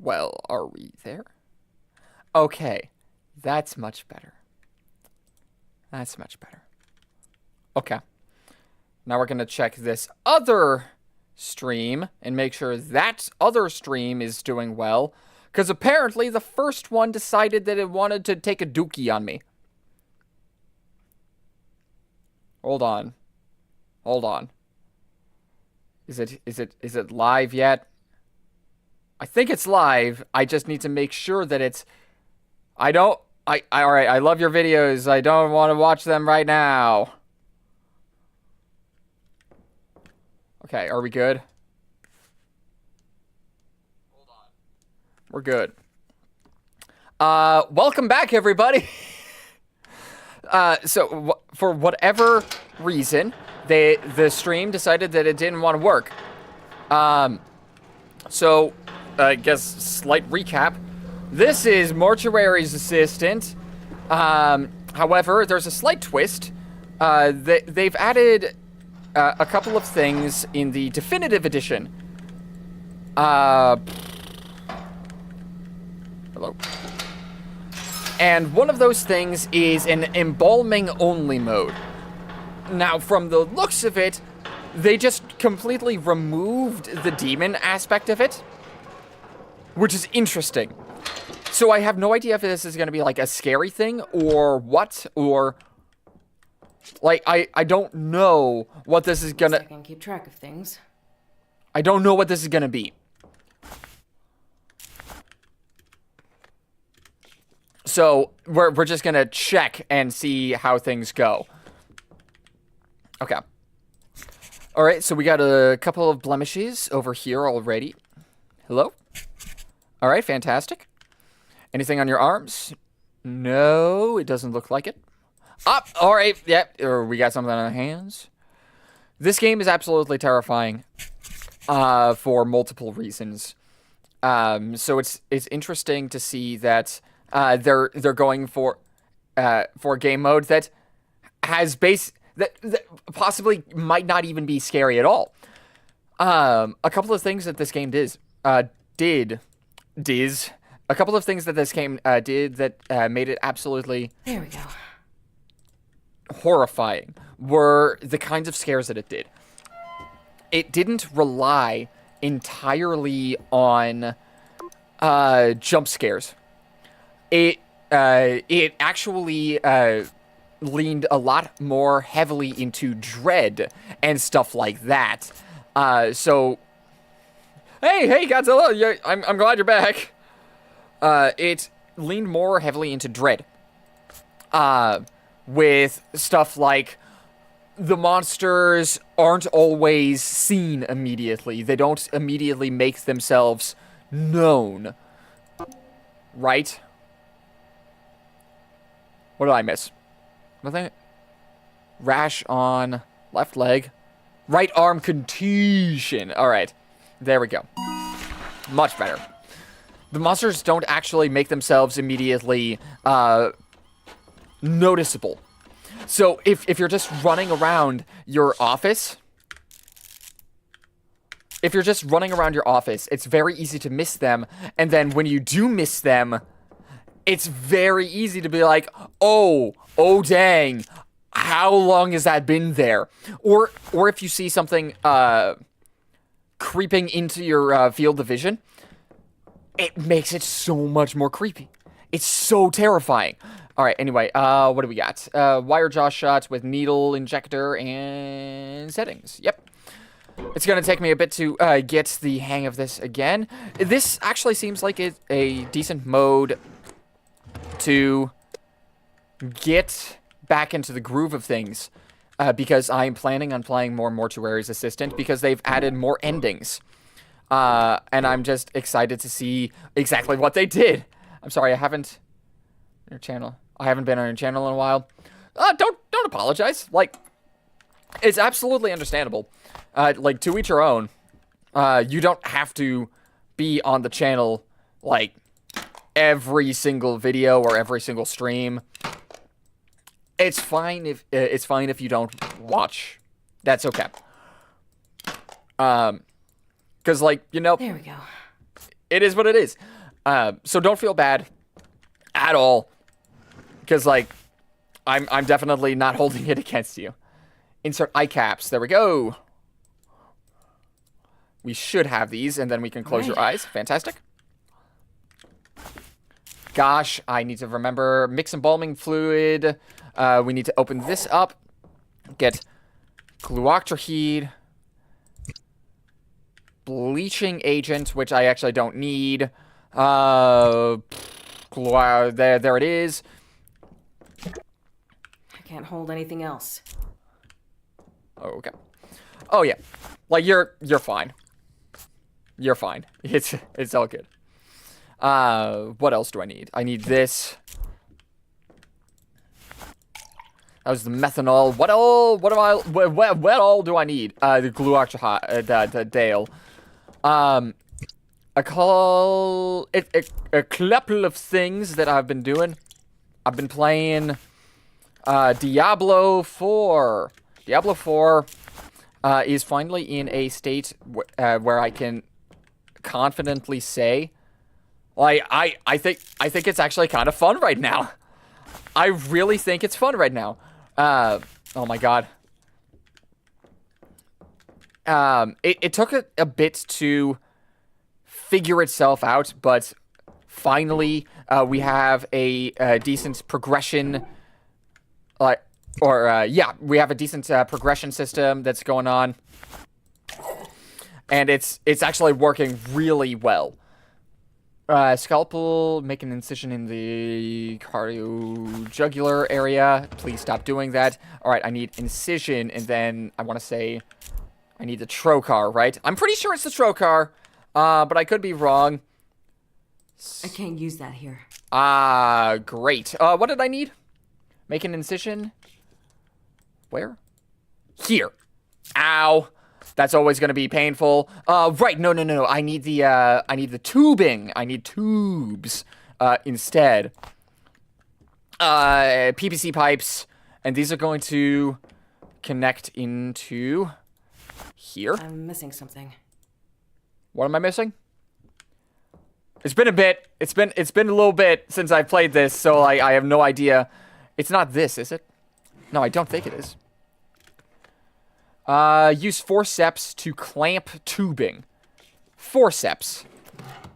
Well, are we there? Okay, that's much better. That's much better. Okay. Now we're going to check this other stream and make sure that other stream is doing well. Because apparently the first one decided that it wanted to take a dookie on me. Hold on. Hold on. Is it live yet? I think it's live. I just need to make sure that it's... Alright, I love your videos. I don't want to watch them right now. Okay, are we good? Hold on. We're good. Welcome back, everybody. For whatever reason, the stream decided that it didn't want to work. I guess slight recap. This is Mortuary's assistant. However, there's a slight twist. They've added a couple of things in the definitive edition. Hello. And one of those things is an embalming only mode. Now, from the looks of it, they just completely removed the demon aspect of it, which is interesting. So I have no idea if this is going to be like a scary thing or what, or like I don't know what this is gonna. I can keep track of things. I don't know what this is gonna be. So we're just gonna check and see how things go. Okay. All right. So we got a couple of blemishes over here already. Hello. All right. Fantastic. Anything on your arms? No, it doesn't look like it. Up. All right. Yep. Or we got something on our hands. This game is absolutely terrifying for multiple reasons. So it's interesting to see that they're going for game mode that has that possibly might not even be scary at all. A couple of things that this game a couple of things that this game did that made it absolutely There we go. horrifying were the kinds of scares that it did. It didn't rely entirely on jump scares. It actually leaned a lot more heavily into dread and stuff like that. So, hey, Godzilla, I'm glad you're back. It leaned more heavily into dread. With stuff like the monsters aren't always seen immediately. They don't immediately make themselves known. Right? What did I miss? Nothing? Rash on left leg. Right arm contusion. Alright. There we go. Much better. The monsters don't actually make themselves immediately noticeable. So if you're just running around your office, it's very easy to miss them. And then when you do miss them, it's very easy to be like, oh dang, how long has that been there? Or if you see something creeping into your field of vision, it makes it so much more creepy. It's so terrifying. All right, anyway, what do we got? Wire jaw shots with needle injector and settings. Yep. It's going to take me a bit to get the hang of this again. This actually seems like it's a decent mode to get back into the groove of things because I'm planning on playing more Mortuary's Assistant because they've added more endings. And I'm just excited to see exactly what they did. I'm sorry, I haven't been on your channel in a while. Don't apologize. Like, it's absolutely understandable. Like, to each your own. You don't have to be on the channel, like, every single video or every single stream. It's fine if you don't watch. That's okay. Because, like, you know, There we go. It is what it is. So don't feel bad at all. Because, like, I'm definitely not holding it against you. Insert eye caps. There we go. We should have these, and then we can close your eyes. Fantastic. Gosh, I need to remember. Mix embalming fluid. We need to open this up. Get gluoctrahede. Bleaching agent, which I actually don't need. There it is. I can't hold anything else. Oh, okay. Oh yeah, like you're fine. You're fine. It's all good. What else do I need? I need this. That was the methanol. What all do I need? The gluoctrahede, the Dale. A couple of things that I've been doing. I've been playing Diablo 4. Diablo 4 is finally in a state where I can confidently say, like, I think it's actually kind of fun right now. I really think it's fun right now. Oh my god. It took a bit to figure itself out, but finally we have a decent progression, we have a decent progression system that's going on, and it's actually working really well. Scalpel, make an incision in the cardio-jugular area. Please stop doing that. Alright, I need incision, and then I want to say I need the trocar, right? I'm pretty sure it's the trocar, but I could be wrong. I can't use that here. Great. What did I need? Make an incision. Where? Here. Ow. That's always going to be painful. Right. No. I need the tubing. I need tubes, instead. PVC pipes. And these are going to connect into here. I'm missing something. What am I missing? It's been a bit. It's been a little bit since I've played this, so I have no idea. It's not this, is it? No, I don't think it is. Use forceps to clamp tubing. Forceps.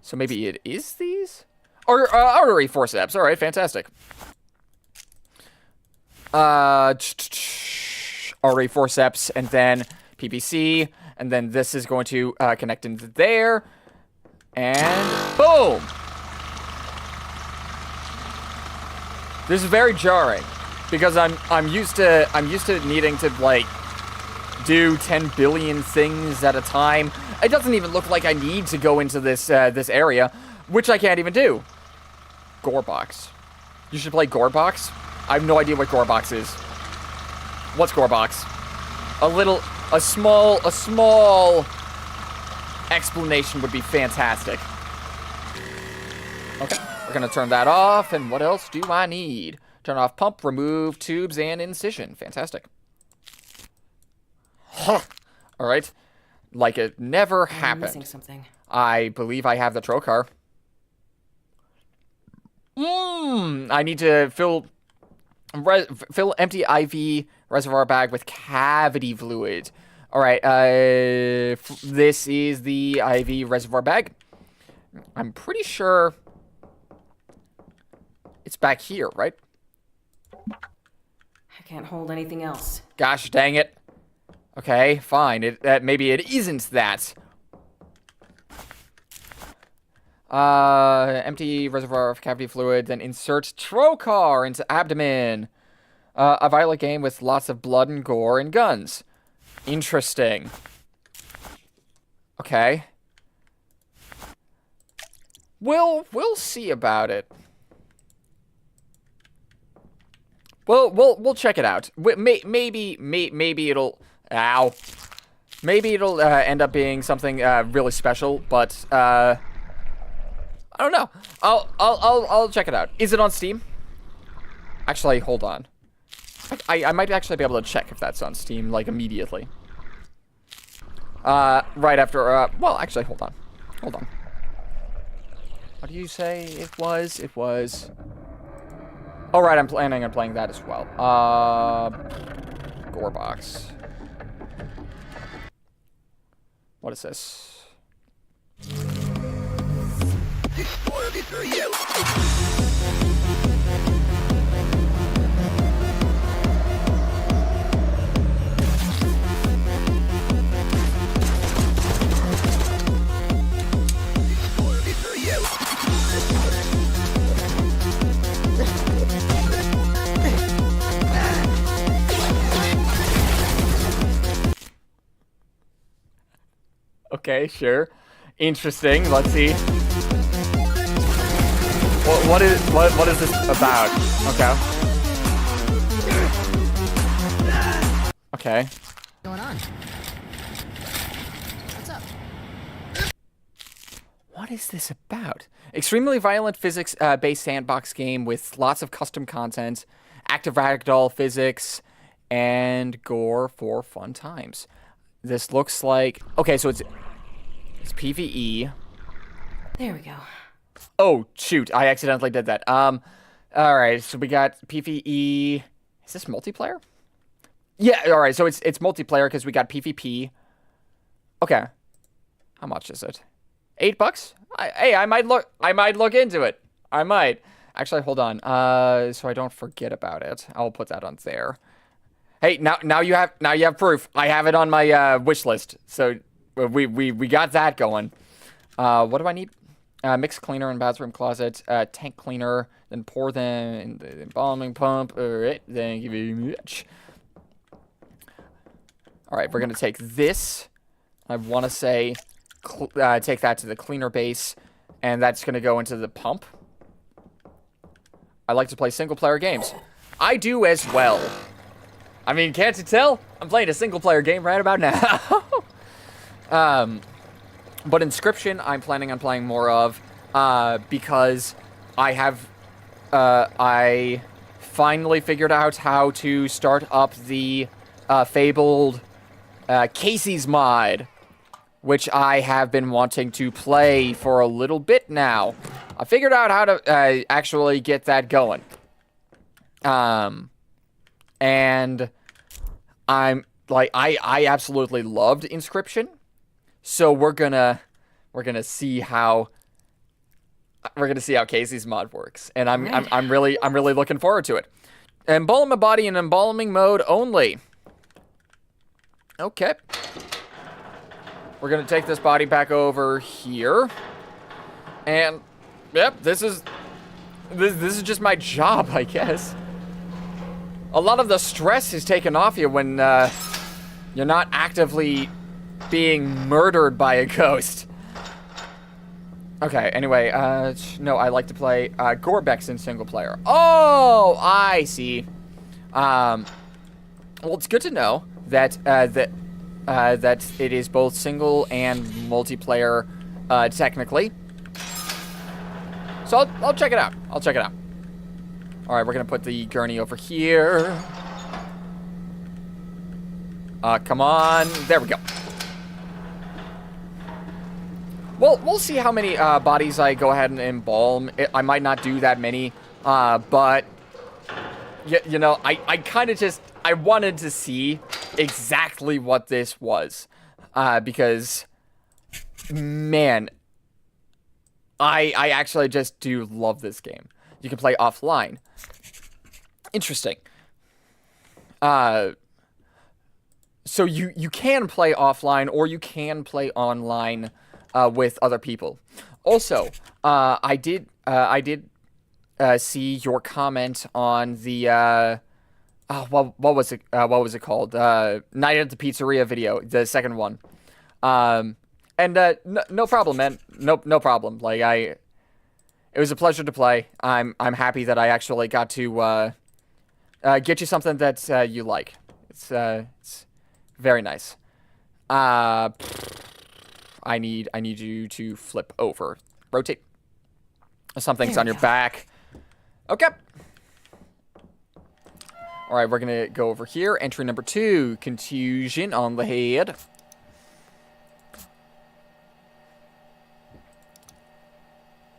So maybe it is these? Or, artery forceps. Alright, fantastic. Artery forceps, and then PVC, and then this is going to, connect into there. And boom! This is very jarring, because I'm used to needing to, like, do 10 billion things at a time. It doesn't even look like I need to go into this this area, which I can't even do. Gorebox. You should play Gorebox? I have no idea what Gorebox is. What's Gorebox? A small explanation would be fantastic. Okay, we're gonna turn that off, and what else do I need? Turn off pump, remove tubes, and incision. Fantastic. Huh. All right. Like it never happened. I'm missing something. I believe I have the trocar. I need to fill empty IV reservoir bag with cavity fluid. All right. This is the IV reservoir bag. I'm pretty sure it's back here, right? I can't hold anything else. Gosh dang it. Okay, fine. Maybe it isn't that. Empty reservoir of cavity fluid, then insert trocar into abdomen. A violent game with lots of blood and gore and guns. Interesting. Okay. We'll see about it. We'll check it out. Maybe it'll. Ow. Maybe it'll end up being something really special, but I don't know. I'll check it out. Is it on Steam? Actually, hold on. I might actually be able to check if that's on Steam, like, immediately. Right after, well, actually, hold on. What do you say it was? It was... Oh, right, I'm planning on playing that as well. Gore box. What is this? Okay, sure. Interesting. Let's see. What is this about? Okay. Okay. What's going on? What's up? What is this about? Extremely violent physics based sandbox game with lots of custom content, active ragdoll physics, and gore for fun times. This looks like... Okay, so it's PvE. There we go. Oh, shoot. I accidentally did that. Alright, so we got PvE. Is this multiplayer? Yeah, alright, so it's multiplayer because we got PvP. Okay. How much is it? $8? Hey, I might look into it. I might. Actually, hold on. So I don't forget about it. I'll put that on there. Hey, now you have proof. I have it on my wish list. So we got that going. What do I need? Mix cleaner and bathroom closet, tank cleaner, then pour them in the embalming pump. Alright, thank you very much. Alright, we're gonna take this. I wanna say take that to the cleaner base, and that's gonna go into the pump. I like to play single player games. I do as well. I mean, can't you tell? I'm playing a single player game right about now. But Inscription, I'm planning on playing more of, because I finally figured out how to start up the fabled Casey's mod, which I have been wanting to play for a little bit now. I figured out how to actually get that going. And I'm like, I absolutely loved Inscription. So we're gonna see how Casey's mod works, and I'm really looking forward to it. Embalm a body in embalming mode only. Okay. We're gonna take this body back over here, and yep, this is just my job, I guess. A lot of the stress is taken off you when you're not actively being murdered by a ghost. Okay, anyway, no, I like to play Gorbex in single player. Oh, I see. Well, it's good to know that that it is both single and multiplayer, technically. So I'll check it out. All right, we're gonna put the gurney over here. Come on, there we go. Well, we'll see how many bodies I go ahead and embalm. I might not do that many, but you know, I kind of just wanted to see exactly what this was, because man, I actually just do love this game. You can play offline. Interesting. So you can play offline or you can play online with other people. Also, I did see your comment on the what was it called? Night at the Pizzeria video, the second one. And no problem, man. No problem. Like it was a pleasure to play. I'm happy that I actually got to get you something that you like. It's very nice. I need you to flip over. Rotate. Something's on your back. Okay. All right, we're going to go over here. Entry number 2, contusion on the head.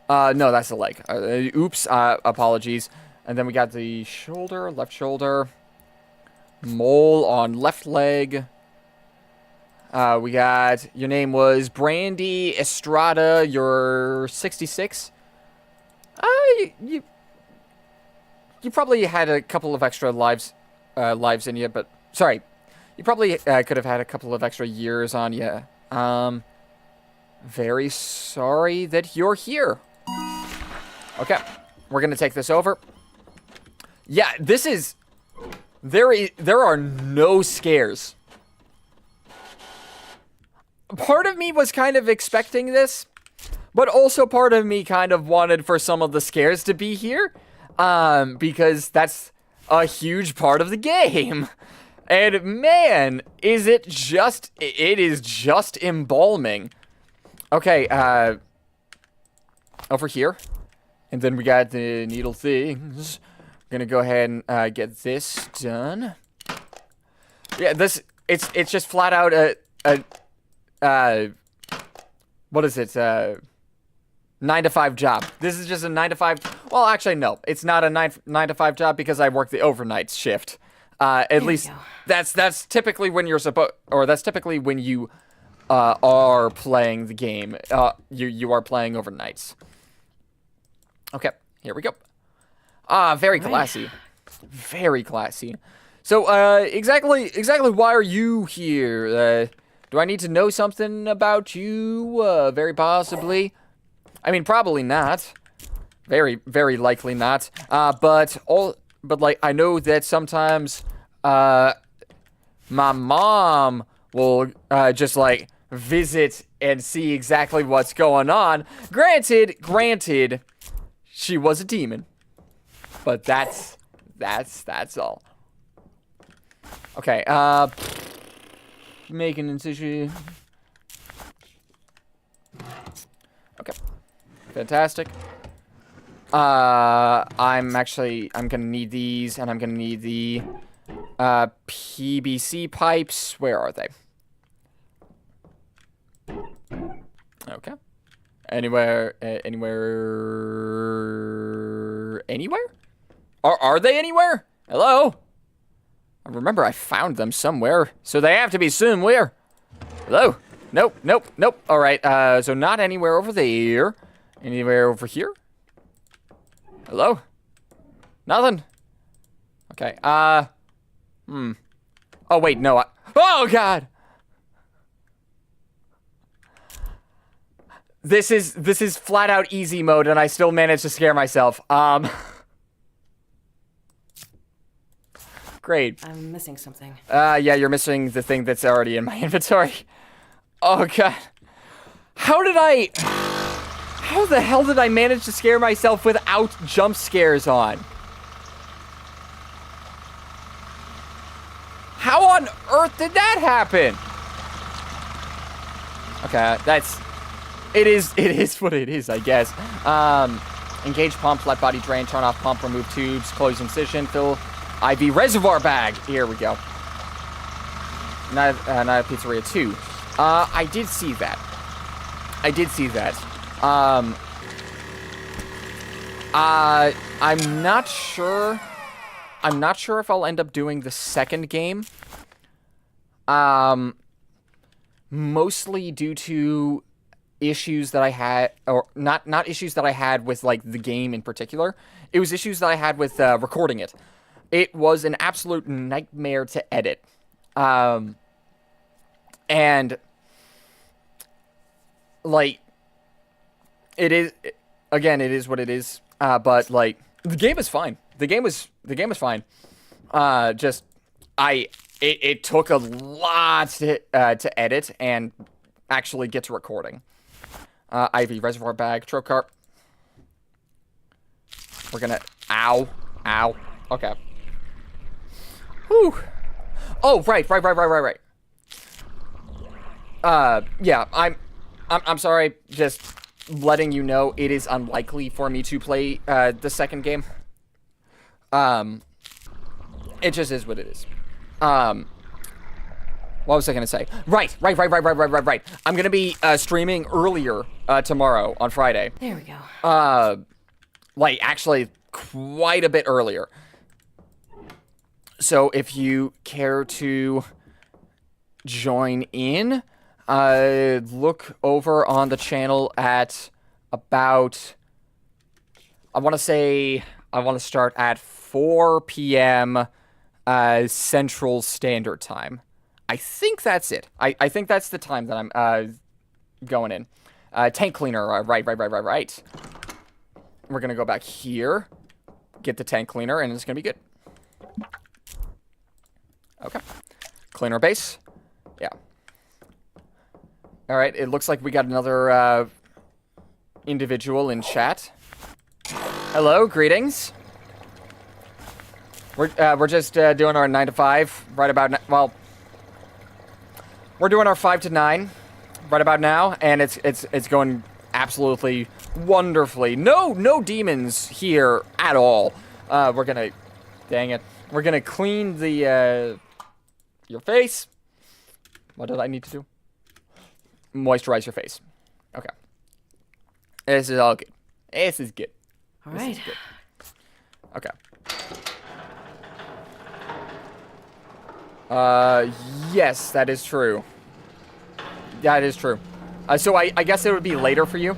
No, that's the leg. Oops, apologies. And then we got the shoulder, left shoulder. Mole on left leg. We got, your name was Brandy Estrada, you're 66. You probably had a couple of extra lives in you, but, sorry. You probably could have had a couple of extra years on you. Very sorry that you're here. Okay, we're gonna take this over. Yeah, this is... There are no scares. Part of me was kind of expecting this, but also part of me kind of wanted for some of the scares to be here, because that's a huge part of the game. And man, it is just embalming. Okay, over here. And then we got the needle things. Gonna go ahead and get this done. Yeah, it's just flat out what is it? 9 to 5 job. This is just a 9 to 5. Well, actually, no, it's not a 9 to 5 job because I work the overnight shift. At least that's typically when you're that's typically when you are playing the game. You are playing overnights. Okay, here we go. Very classy. Very classy. So, exactly why are you here? Do I need to know something about you? Very possibly. I mean, probably not. Very, very likely not. But like, I know that sometimes, my mom will, just like, visit and see exactly what's going on. Granted, she was a demon. But that's all. Okay, make an incision. Okay. Fantastic. I'm gonna need these, and I'm gonna need the, PVC pipes. Where are they? Okay. Anywhere? Are they anywhere? Hello? I remember I found them somewhere, so they have to be somewhere. Hello? Nope. All right, so not anywhere over there. Anywhere over here? Hello? Nothing? Okay, Oh, wait, no, oh, God! This is flat out easy mode, and I still managed to scare myself. Great. I'm missing something. Yeah, you're missing the thing that's already in my inventory. Oh, God. How the hell did I manage to scare myself without jump scares on? How on earth did that happen? Okay, it is what it is, I guess. Engage pump, let body drain, turn off pump, remove tubes, close incision, fill IV reservoir bag. Here we go. Not a pizzeria 2. I did see that. I'm not sure if I'll end up doing the second game. Mostly due to issues that I had, or not issues that I had with, like, the game in particular. It was issues that I had with recording it. It was an absolute nightmare to edit. And, like, it is what it is. But, like, the game is fine. The game is fine. It took a lot to edit and actually get to recording. IV reservoir bag, trocar. We're gonna, ow. Okay. Whew. Oh, right. Yeah, I'm sorry, just letting you know it is unlikely for me to play, the second game. It just is what it is. What was I gonna say? Right. I'm gonna be streaming earlier tomorrow on Friday. There we go. Like actually quite a bit earlier. So if you care to join in, look over on the channel at about, I want to start at 4 p.m. Central Standard Time. I think that's it. I think that's the time that I'm going in. Tank cleaner, right. We're going to go back here, get the tank cleaner, and it's going to be good. Okay. Cleaner base. Yeah. All right, it looks like we got another individual in chat. Hello, greetings. We're just doing our 9 to 5 right about well, we're doing our 5 to 9 right about now, and it's going absolutely wonderfully. No demons here at all. We're gonna, dang it, we're gonna clean the your face. What did I need to do? Moisturize your face. Okay. This is all good. This is good. All right. Good. Okay. Yes, that is true. That is true. So I guess it would be later for you.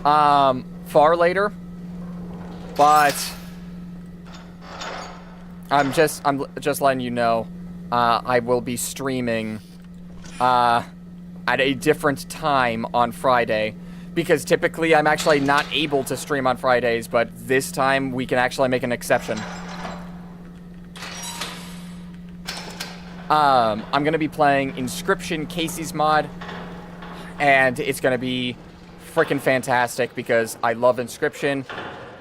Far later. But I'm just letting you know, I will be streaming, at a different time on Friday. Because typically I'm actually not able to stream on Fridays, but this time we can actually make an exception. I'm gonna be playing Inscription Casey's mod, and it's gonna be freaking fantastic because I love Inscription.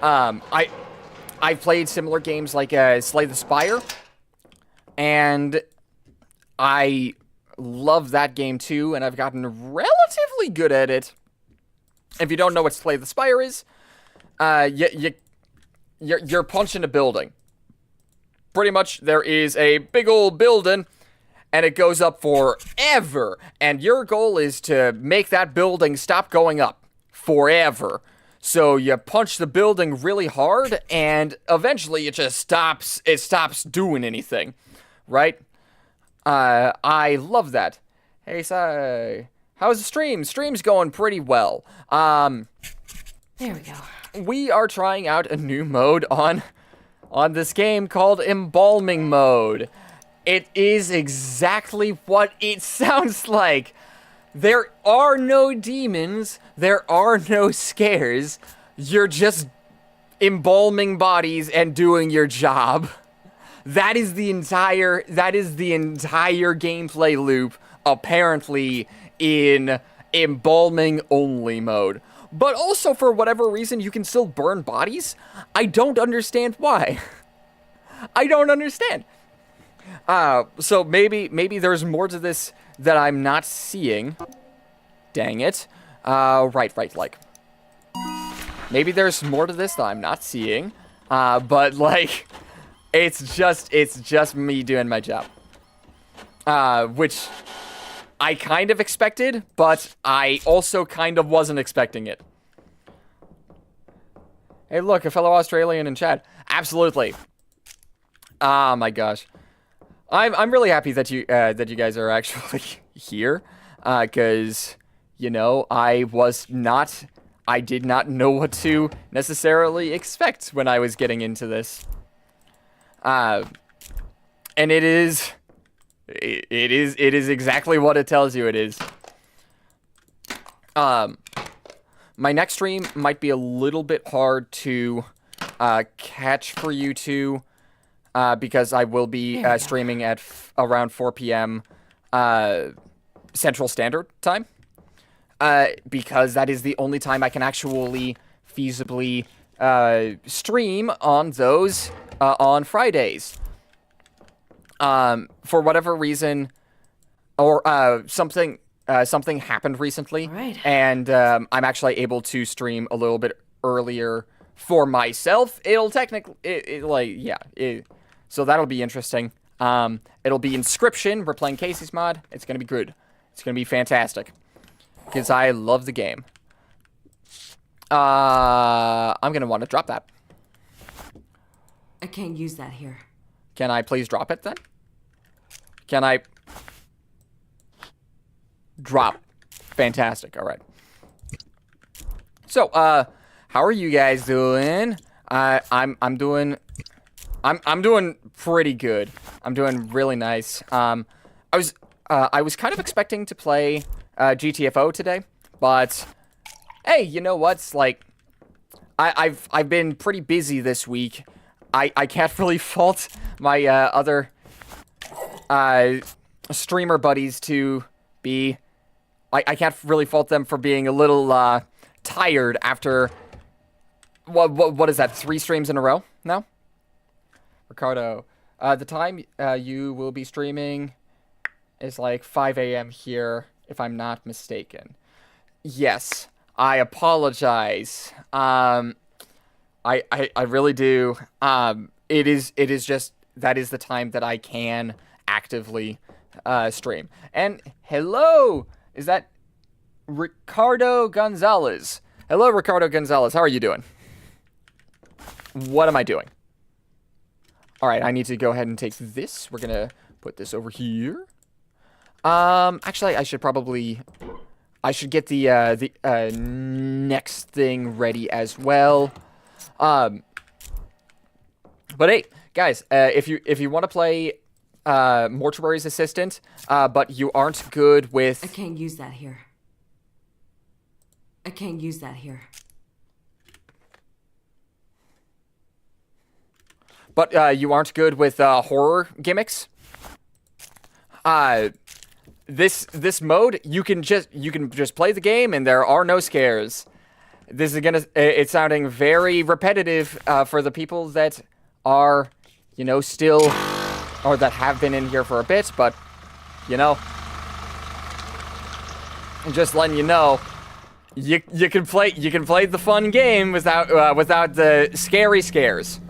I've played similar games like Slay the Spire, and I love that game too, and I've gotten relatively good at it. If you don't know what Slay the Spire is, you're punching a building. Pretty much, there is a big old building, and it goes up forever. And your goal is to make that building stop going up forever. So you punch the building really hard, and eventually it just stops. It stops doing anything, right? I love that. Hey, so how's the stream? Stream's going pretty well. There we go. We are trying out a new mode on this game called Embalming mode. It is exactly what it sounds like. There are no demons. There are no scares. You're just embalming bodies and doing your job. That is the entire gameplay loop, apparently, in embalming only mode. But also, for whatever reason, you can still burn bodies. I don't understand why. I don't understand. So maybe there's more to this that I'm not seeing. Dang it. Right, like. Maybe there's more to this that I'm not seeing. But, like, it's just me doing my job. Which I kind of expected, but I also kind of wasn't expecting it. Hey, look, a fellow Australian in chat. Absolutely. Oh my gosh. I'm really happy that you guys are actually here, cause you know, I did not know what to necessarily expect when I was getting into this. And it is exactly what it tells you it is. My next stream might be a little bit hard to catch for you two, because I will be streaming at around 4 p.m. Central Standard Time, because that is the only time I can actually feasibly stream on those on Fridays. For whatever reason, or something happened recently, right. And I'm actually able to stream a little bit earlier for myself. It'll technically, so that'll be interesting. It'll be Inscription. We're playing Casey's mod. It's gonna be good. It's gonna be fantastic. Because I love the game. I'm gonna want to drop that. I can't use that here. Can I please drop it then? Can I drop? Fantastic. All right. So, how are you guys doing? I'm doing pretty good. I'm doing really nice. I was kind of expecting to play GTFO today, but hey, you know what's like? I've been pretty busy this week. I can't really fault my other streamer buddies to be. I can't really fault them for being a little tired after what is that? 3 streams in a row now? Ricardo, the time you will be streaming is like 5 a.m. here, if I'm not mistaken. Yes, I apologize. I really do. It is just that is the time that I can actively stream. And hello, is that Ricardo Gonzalez? Hello, Ricardo Gonzalez. How are you doing? What am I doing? All right, I need to go ahead and take this. We're gonna put this over here. Actually, I should get the next thing ready as well. But hey, guys, if you want to play Mortuary's Assistant, but you aren't good with... I can't use that here. I can't use that here. But you aren't good with horror gimmicks. This mode, you can just play the game and there are no scares. This is it's sounding very repetitive for the people that are, still, or that have been in here for a bit, but, I'm just letting you know, you can play the fun game without the scary scares.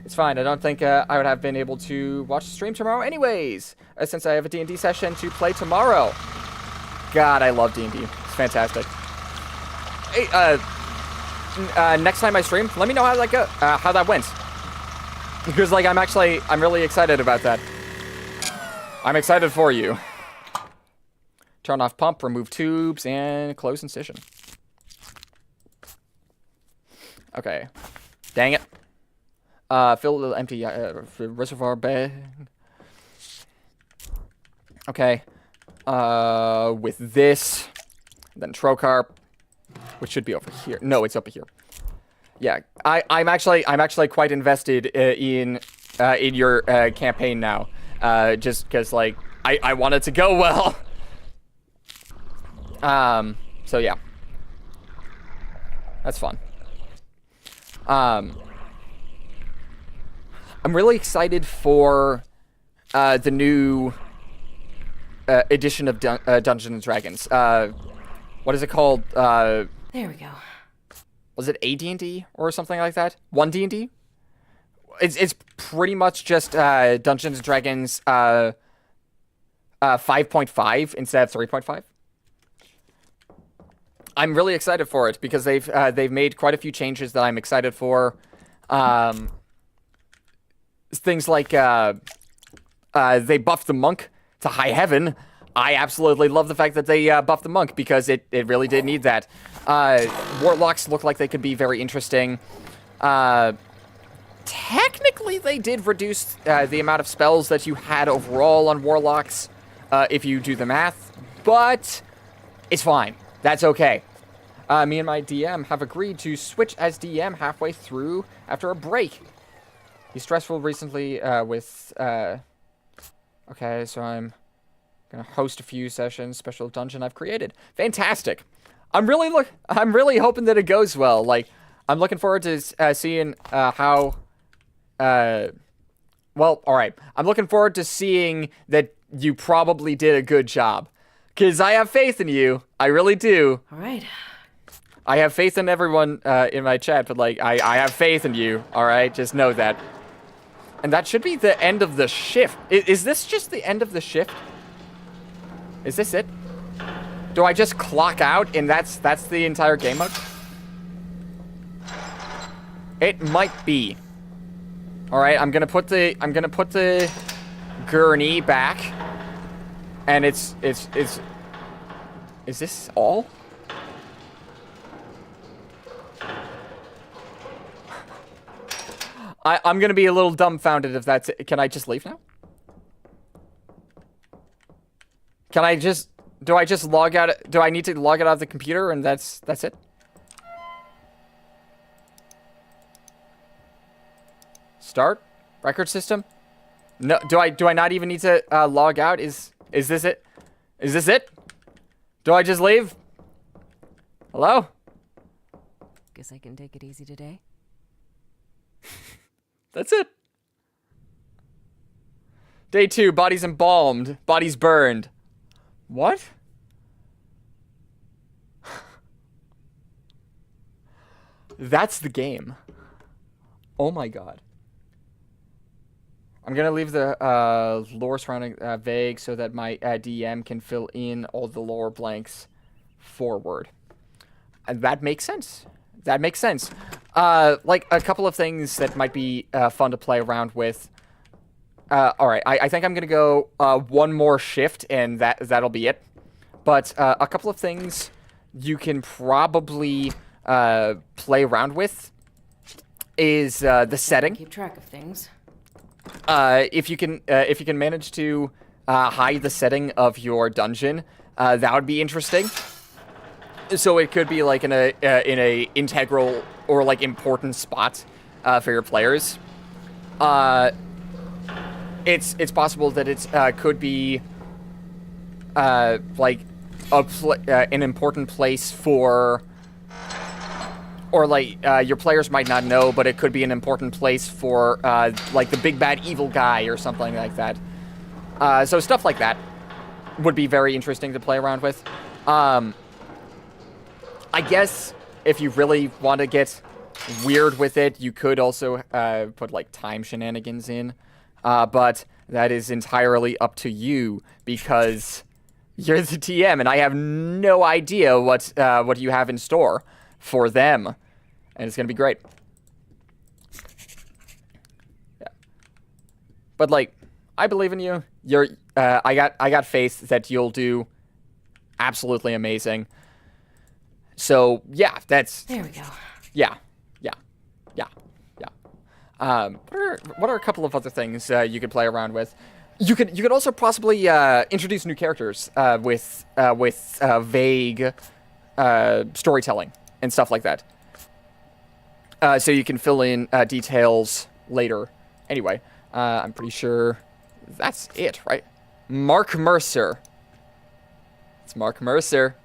It's fine. I don't think I would have been able to watch the stream tomorrow anyways, since I have a D&D session to play tomorrow. God, I love D&D. It's fantastic. Hey, next time I stream, let me know how that went. Because, I'm really excited about that. I'm excited for you. Turn off pump, remove tubes, and close incision. Okay. Dang it. Fill the empty reservoir bag. Okay. With this, then trocarp, which should be over here. No, it's over here. Yeah, I'm actually quite invested in your campaign now. Just because I want it to go well. So yeah, that's fun. I'm really excited for the new edition of Dungeons & Dragons. What is it called? There we go. Was it AD&D or something like that? 1D&D? It's pretty much just Dungeons & Dragons 5.5 instead of 3.5. I'm really excited for it because they've made quite a few changes that I'm excited for. Things like they buffed the monk to high heaven. I absolutely love the fact that they buffed the monk because it really did need that. Warlocks look like they could be very interesting. Technically, they did reduce the amount of spells that you had overall on warlocks if you do the math, but it's fine. That's okay. Me and my DM have agreed to switch as DM halfway through after a break. He's stressful recently with... Okay, so I'm gonna host a few sessions, special dungeon I've created. Fantastic. I'm really hoping that it goes well. I'm looking forward to seeing how... Well, alright. I'm looking forward to seeing that you probably did a good job. Because I have faith in you. I really do. All right. I have faith in everyone in my chat, but I have faith in you, alright? Just know that. And that should be the end of the shift. Is this just the end of the shift? Is this it? Do I just clock out and that's the entire game mode? It might be. All right, I'm gonna put the gurney back, and is this all? I'm gonna be a little dumbfounded if that's it. Can I just leave now? Can I just, do I just log out? Do I need to log it out of the computer and that's it? Start record system. No, do I not even need to log out? Is this it? Is this it? Do I just leave? Hello? Guess I can take it easy today. That's it. Day 2, bodies embalmed, bodies burned. What? That's the game. Oh my god. I'm gonna leave the lore surrounding vague so that my DM can fill in all the lore blanks forward. And that makes sense. That makes sense. Like a couple of things that might be fun to play around with. All right, I think I'm gonna go one more shift, and that'll be it. But a couple of things you can probably play around with is the setting. Keep track of things. If you can manage to hide the setting of your dungeon, that would be interesting. So it could be like in a integral or like important spot for your players. It's possible that it could be like an important place for, or like your players might not know, but it could be an important place for like the big bad evil guy or something like that. So stuff like that would be very interesting to play around with. I guess if you really want to get weird with it, you could also put like time shenanigans in, but that is entirely up to you because you're the TM and I have no idea what you have in store for them, and it's gonna be great. Yeah, but like I believe in you. I got faith that you'll do absolutely amazing. So yeah, that's There we go. yeah. What are a couple of other things you could play around with? You could also possibly introduce new characters with vague storytelling and stuff like that. So you can fill in details later. Anyway, I'm pretty sure that's it, right? Mark Mercer. It's Mark Mercer.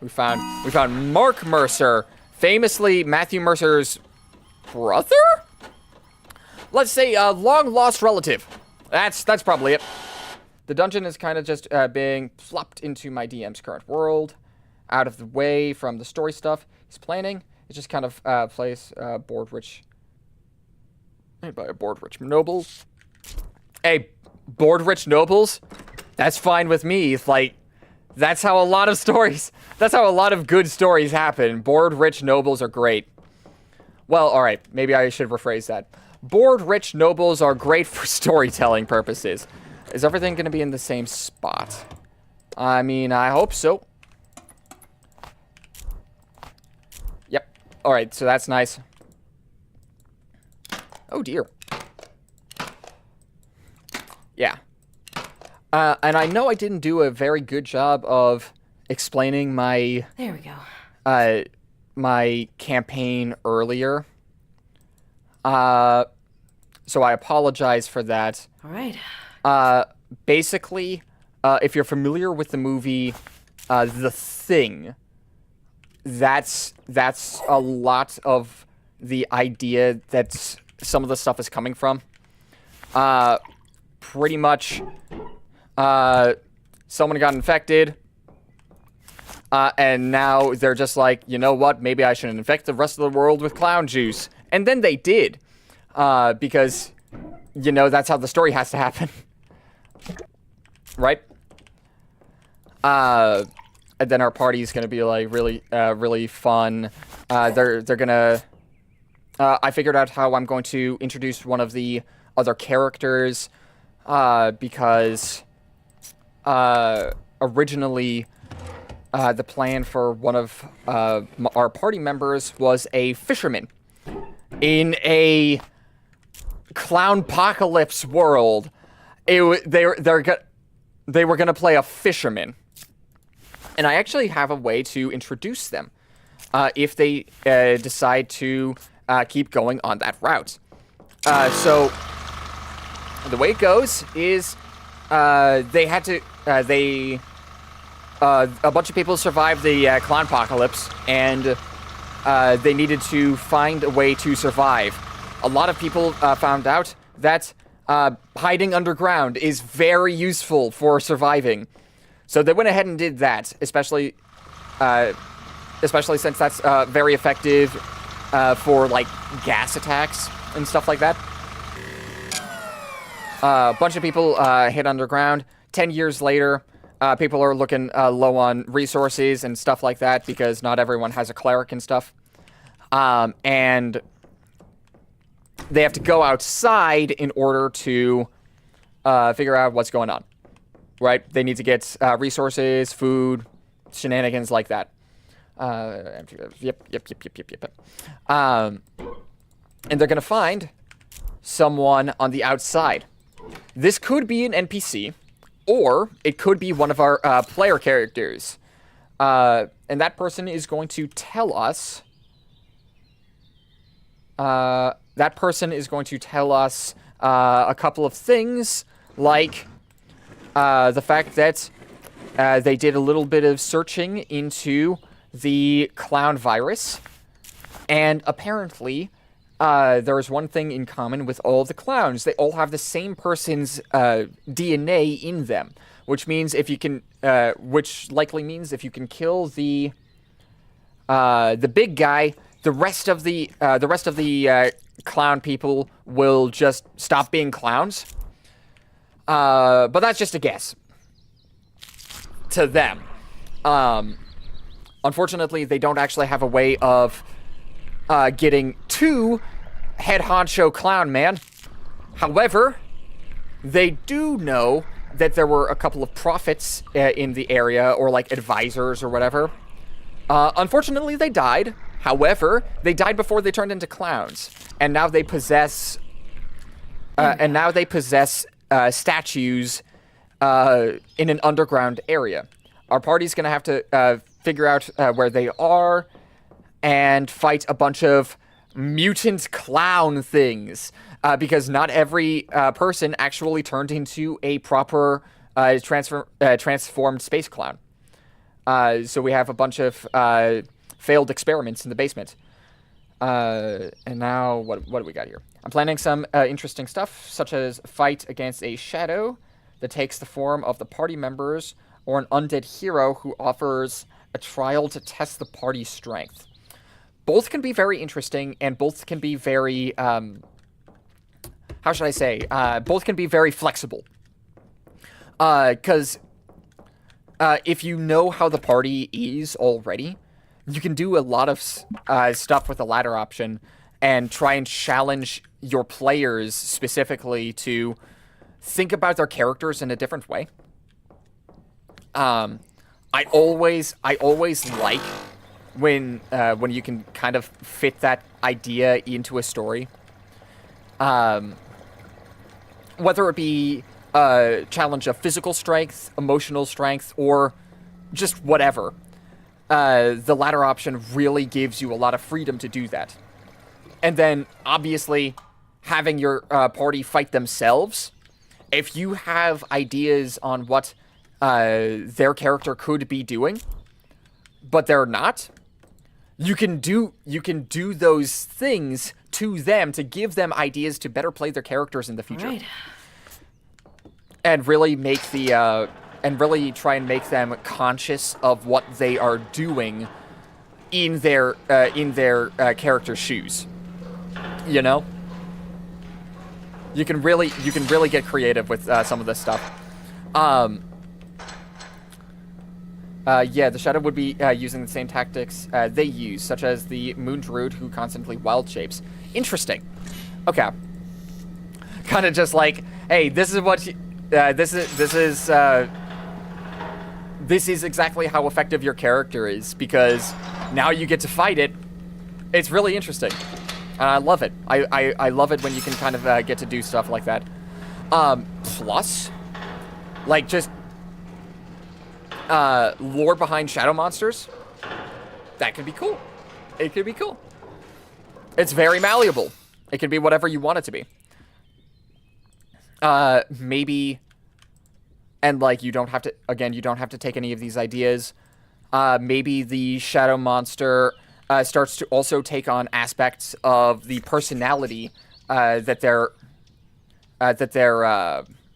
We found Mark Mercer, famously Matthew Mercer's brother? Let's say a long-lost relative. That's probably it. The dungeon is kind of just being plopped into my DM's current world, out of the way from the story stuff he's planning. It's just kind of place board rich. Made by a board rich nobles. Hey, board rich nobles? That's fine with me. Like, that's how a lot of stories. That's how a lot of good stories happen. Bored rich nobles are great. Well, all right. Maybe I should rephrase that. Bored rich nobles are great for storytelling purposes. Is everything going to be in the same spot? I mean, I hope so. Yep. All right. So that's nice. Oh dear. Yeah. And I know I didn't do a very good job of explaining my There we go. my campaign earlier. So I apologize for that. All right. Basically, if you're familiar with the movie The Thing, that's a lot of the idea that some of the stuff is coming from. Pretty much, someone got infected, and now they're just like, you know what, maybe I should infect the rest of the world with clown juice. And then they did, because you know, that's how the story has to happen. Right? And then our party's gonna be like really fun. They're gonna. I figured out how I'm going to introduce one of the other characters, because originally the plan for one of our party members was a fisherman in a clown-pocalypse world. They were gonna play a fisherman. And I actually have a way to introduce them if they decide to keep going on that route. So the way it goes is they had to a bunch of people survived the clown apocalypse, and they needed to find a way to survive. A lot of people found out that hiding underground is very useful for surviving. So they went ahead and did that, especially since that's very effective for, like, gas attacks and stuff like that. A bunch of people hid underground. 10 years later, people are looking low on resources and stuff like that because not everyone has a cleric and stuff. And they have to go outside in order to figure out what's going on. Right? They need to get resources, food, shenanigans like that. Yep. And they're going to find someone on the outside. This could be an NPC, or it could be one of our player characters. And that person is going to tell us... a couple of things, like... the fact that they did a little bit of searching into the clown virus, and apparently there is one thing in common with all the clowns. They all have the same person's DNA in them, which means if you can, which likely means if you can kill the big guy, the rest of the clown people will just stop being clowns. But that's just a guess. To them. Unfortunately, they don't actually have a way of getting to head honcho clown man. However, they do know that there were a couple of prophets in the area, or like advisors or whatever. Unfortunately, they died. However, they died before they turned into clowns, and now they possess statues in an underground area. Our party's gonna have to figure out where they are and fight a bunch of mutant clown things, because not every person actually turned into a proper transformed space clown. So we have a bunch of failed experiments in the basement. And now, what do we got here? I'm planning some interesting stuff, such as fight against a shadow that takes the form of the party members, or an undead hero who offers a trial to test the party's strength. Both can be very interesting, and both can be very, how should I say? Both can be very flexible. Because if you know how the party is already, you can do a lot of stuff with the latter option and try and challenge your players specifically to think about their characters in a different way. I always like when you can kind of fit that idea into a story. Whether it be a challenge of physical strength, emotional strength, or just whatever. The latter option really gives you a lot of freedom to do that. And then, obviously, having your party fight themselves, if you have ideas on what their character could be doing, but they're not, you can do those things to them to give them ideas to better play their characters in the future. Right. And really make the and really try and make them conscious of what they are doing in their character's shoes. You know? You can really get creative with some of this stuff. Yeah, the Shadow would be using the same tactics they use, such as the Moon Druid, who constantly wild shapes. Interesting. Okay. Kind of just like, hey, this is what this is exactly how effective your character is, because now you get to fight it. It's really interesting. And I love it. I love it when you can kind of get to do stuff like that. Plus, like, just lore behind shadow monsters. That could be cool. It could be cool. It's very malleable. It can be whatever you want it to be. Maybe, and like, you don't have to, again, you don't have to take any of these ideas. Maybe the shadow monster starts to also take on aspects of the personality that they're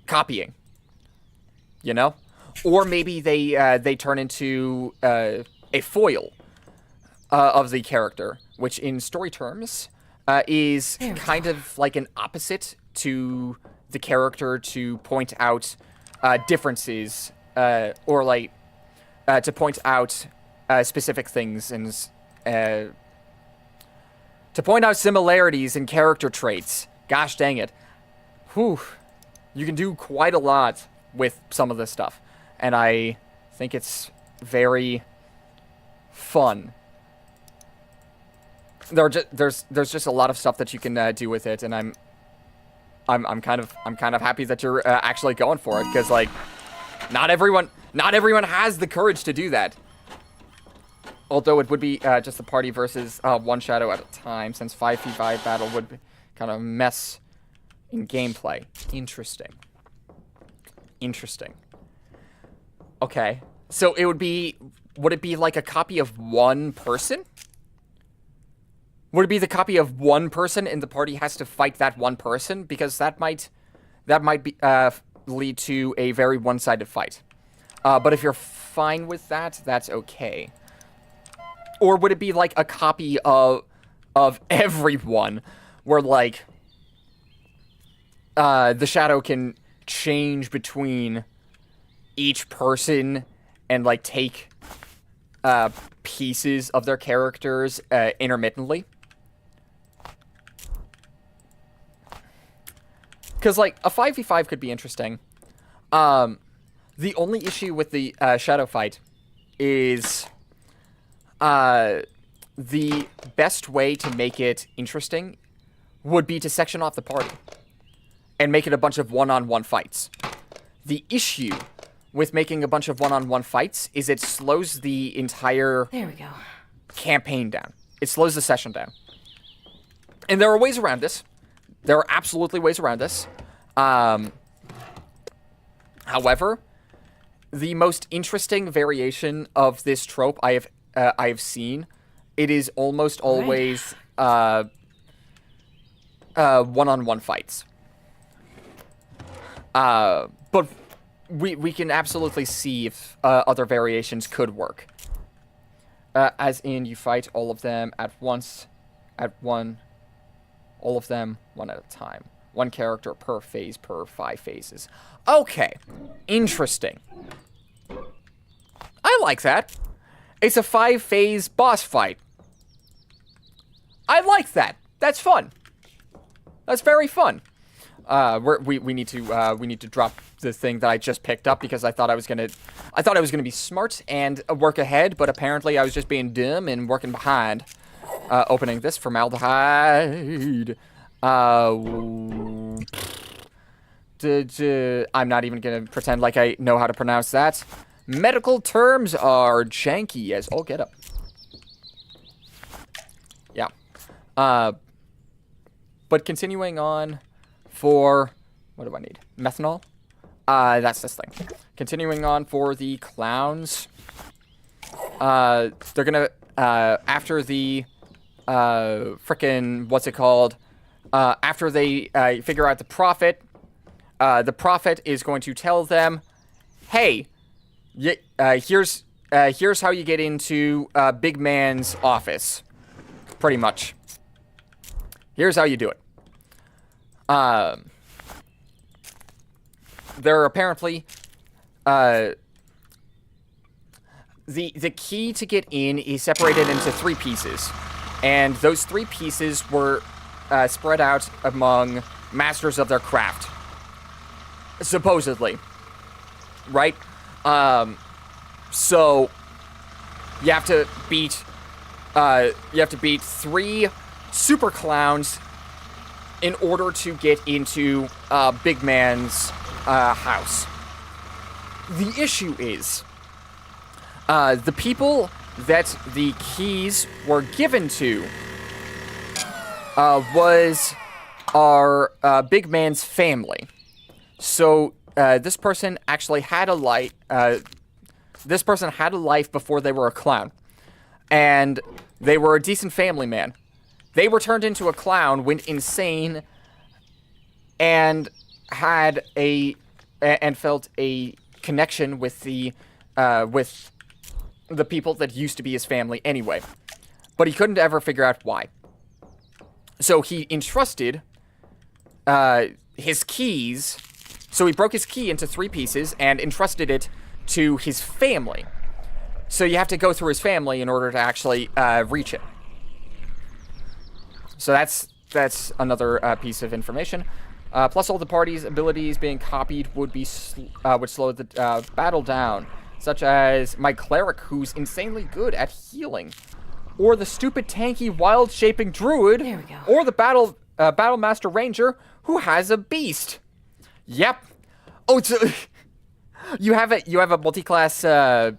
copying. You know, or maybe they turn into a foil of the character, which in story terms is kind of like an opposite to the character, to point out differences or like to point out specific things and to point out similarities in character traits. Gosh dang it. Whew. You can do quite a lot with some of this stuff. And I think it's very fun. There's just a lot of stuff that you can do with it, and I'm kind of happy that you're actually going for it, because like not everyone has the courage to do that. Although it would be just a party versus one shadow at a time, since 5v5 battle would kind of mess in gameplay. Interesting. Okay, so it would be, would it be like a copy of one person? Would it be the copy of one person and the party has to fight that one person? Because that might be lead to a very one-sided fight. But if you're fine with that, that's okay. Or would it be like a copy of everyone, where like the shadow can change between each person and like take pieces of their characters intermittently? Because like a 5v5 could be interesting. The only issue with the shadow fight is the best way to make it interesting would be to section off the party and make it a bunch of one-on-one fights. The issue with making a bunch of one-on-one fights is it slows the entire campaign down. It slows the session down. And there are ways around this. There are absolutely ways around this. However, the most interesting variation of this trope I have seen, it is almost always one-on-one fights. But we can absolutely see if other variations could work. As in, you fight all of them at once, all of them one at a time. One character per phase per 5 phases. Okay, interesting. I like that. It's a 5-phase boss fight. I like that. That's fun. That's very fun. We need to drop the thing that I just picked up, because I thought I was gonna be smart and work ahead, but apparently I was just being dumb and working behind. Opening this formaldehyde. I'm not even gonna pretend like I know how to pronounce that. Medical terms are janky as all get up. Yeah. But continuing on for, what do I need? Methanol? That's this thing. Continuing on for the clowns. They're gonna, after the, frickin', what's it called? After they, figure out the prophet is going to tell them, hey, here's how you get into, big man's office. Pretty much. Here's how you do it. there are apparently, the key to get in is separated into 3 pieces. And those 3 pieces were spread out among masters of their craft. Supposedly. Right? So you have to beat 3 super clowns in order to get into Big Man's house. The issue is the people that the keys were given to was our Big Man's family. So this person actually had a life. This person had a life before they were a clown, and they were a decent family man. They were turned into a clown, went insane, and had and felt a connection with the people that used to be his family anyway. But he couldn't ever figure out why. So he entrusted his keys. So he broke his key into 3 pieces and entrusted it to his family. So you have to go through his family in order to actually reach it. So that's another piece of information. Plus, all the party's abilities being copied would slow the battle down, such as my cleric, who's insanely good at healing, or the stupid tanky wild shaping druid, There we go. or the battle master ranger who has a beast. Yep. Oh, so you have a multi-class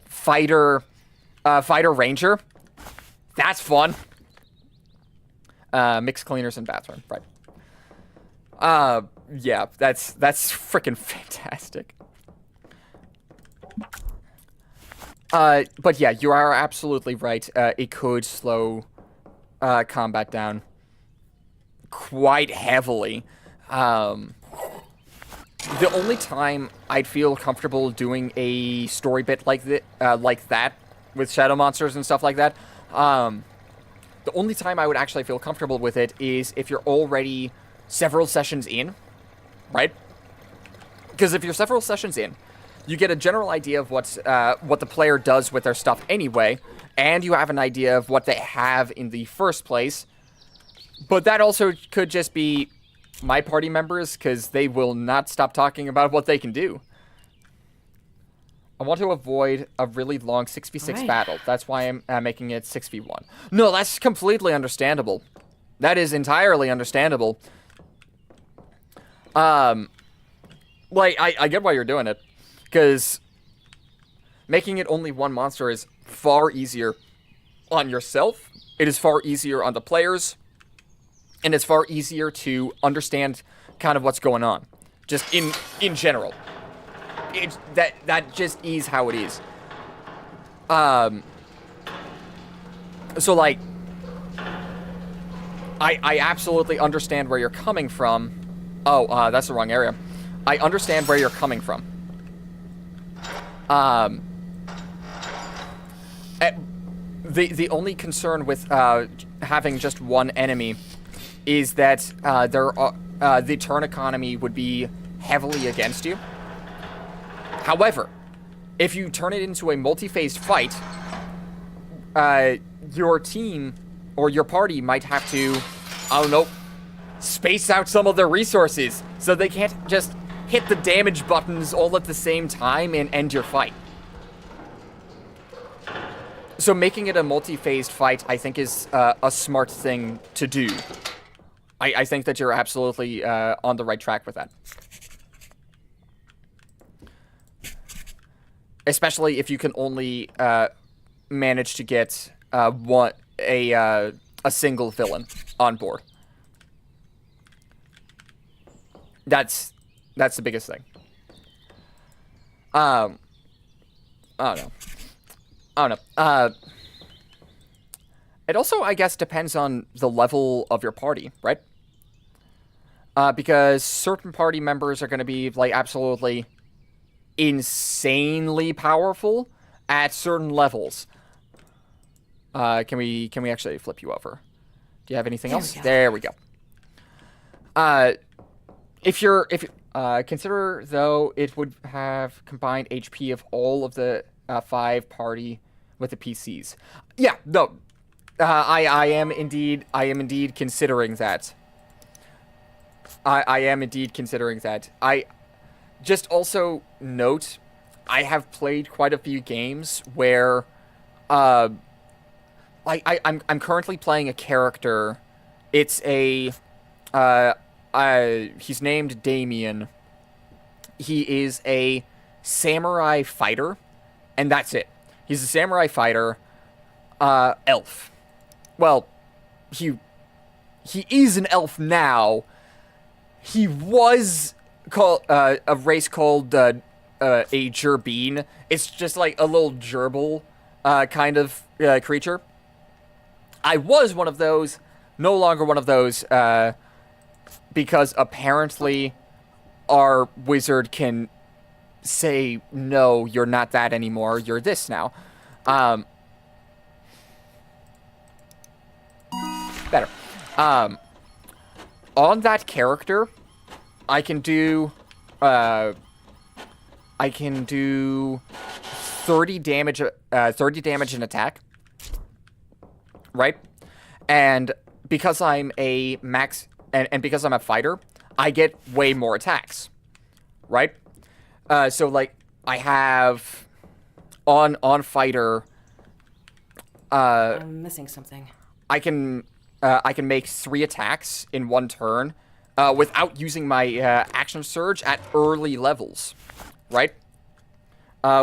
fighter ranger. That's fun. Mixed cleaners and bathroom, right? Yeah, that's freaking fantastic. But yeah, you are absolutely right. It could slow combat down quite heavily. The only time I'd feel comfortable doing a story bit like that with shadow monsters and stuff like that, the only time I would actually feel comfortable with it is if you're already several sessions in, right? Because if you're several sessions in, you get a general idea of what the player does with their stuff anyway, and you have an idea of what they have in the first place. But that also could just be my party members, because they will not stop talking about what they can do. I want to avoid a really long 6v6 battle. That's why I'm making it 6v1. No, that's completely understandable. That is entirely understandable. Like, I get why you're doing it. Because making it only one monster is far easier on yourself. It is far easier on the players. And it's far easier to understand kind of what's going on. Just in general. That just is how it is. So, like, I absolutely understand where you're coming from. Oh, that's the wrong area. I understand where you're coming from. The only concern with having just one enemy is that the turn economy would be heavily against you. However, if you turn it into a multi-phased fight, your team or your party might have to, I don't know, space out some of their resources so they can't just hit the damage buttons all at the same time and end your fight. So making it a multi-phased fight, I think, is a smart thing to do. I think that you're absolutely on the right track with that. Especially if you can only manage to get a single villain on board. That's the biggest thing. I don't know. It also, I guess, depends on the level of your party, right? Because certain party members are going to be, like, absolutely insanely powerful at certain levels. Can we actually flip you over? Do you have anything else? There we go. If you're Consider, though, it would have combined HP of all of the 5 party with the PCs. Yeah, no. I am indeed considering that. I am indeed considering that. I just also note, I have played quite a few games where, I'm currently playing a character. It's a, he's named Damien. He is a samurai fighter, and that's it. He's a samurai fighter, elf. Well, he is an elf now. He was called a race called a gerbine. It's just like a little gerbil kind of creature. I was one of those, no longer one of those, because apparently our wizard can say, no, you're not that anymore, you're this now. Better. On that character, I can do 30 damage in attack. Right? And because I'm a max, and because I'm a fighter, I get way more attacks. Right? So like, I have on fighter, I'm missing something. I can make 3 attacks in 1 turn, without using my action surge at early levels, right?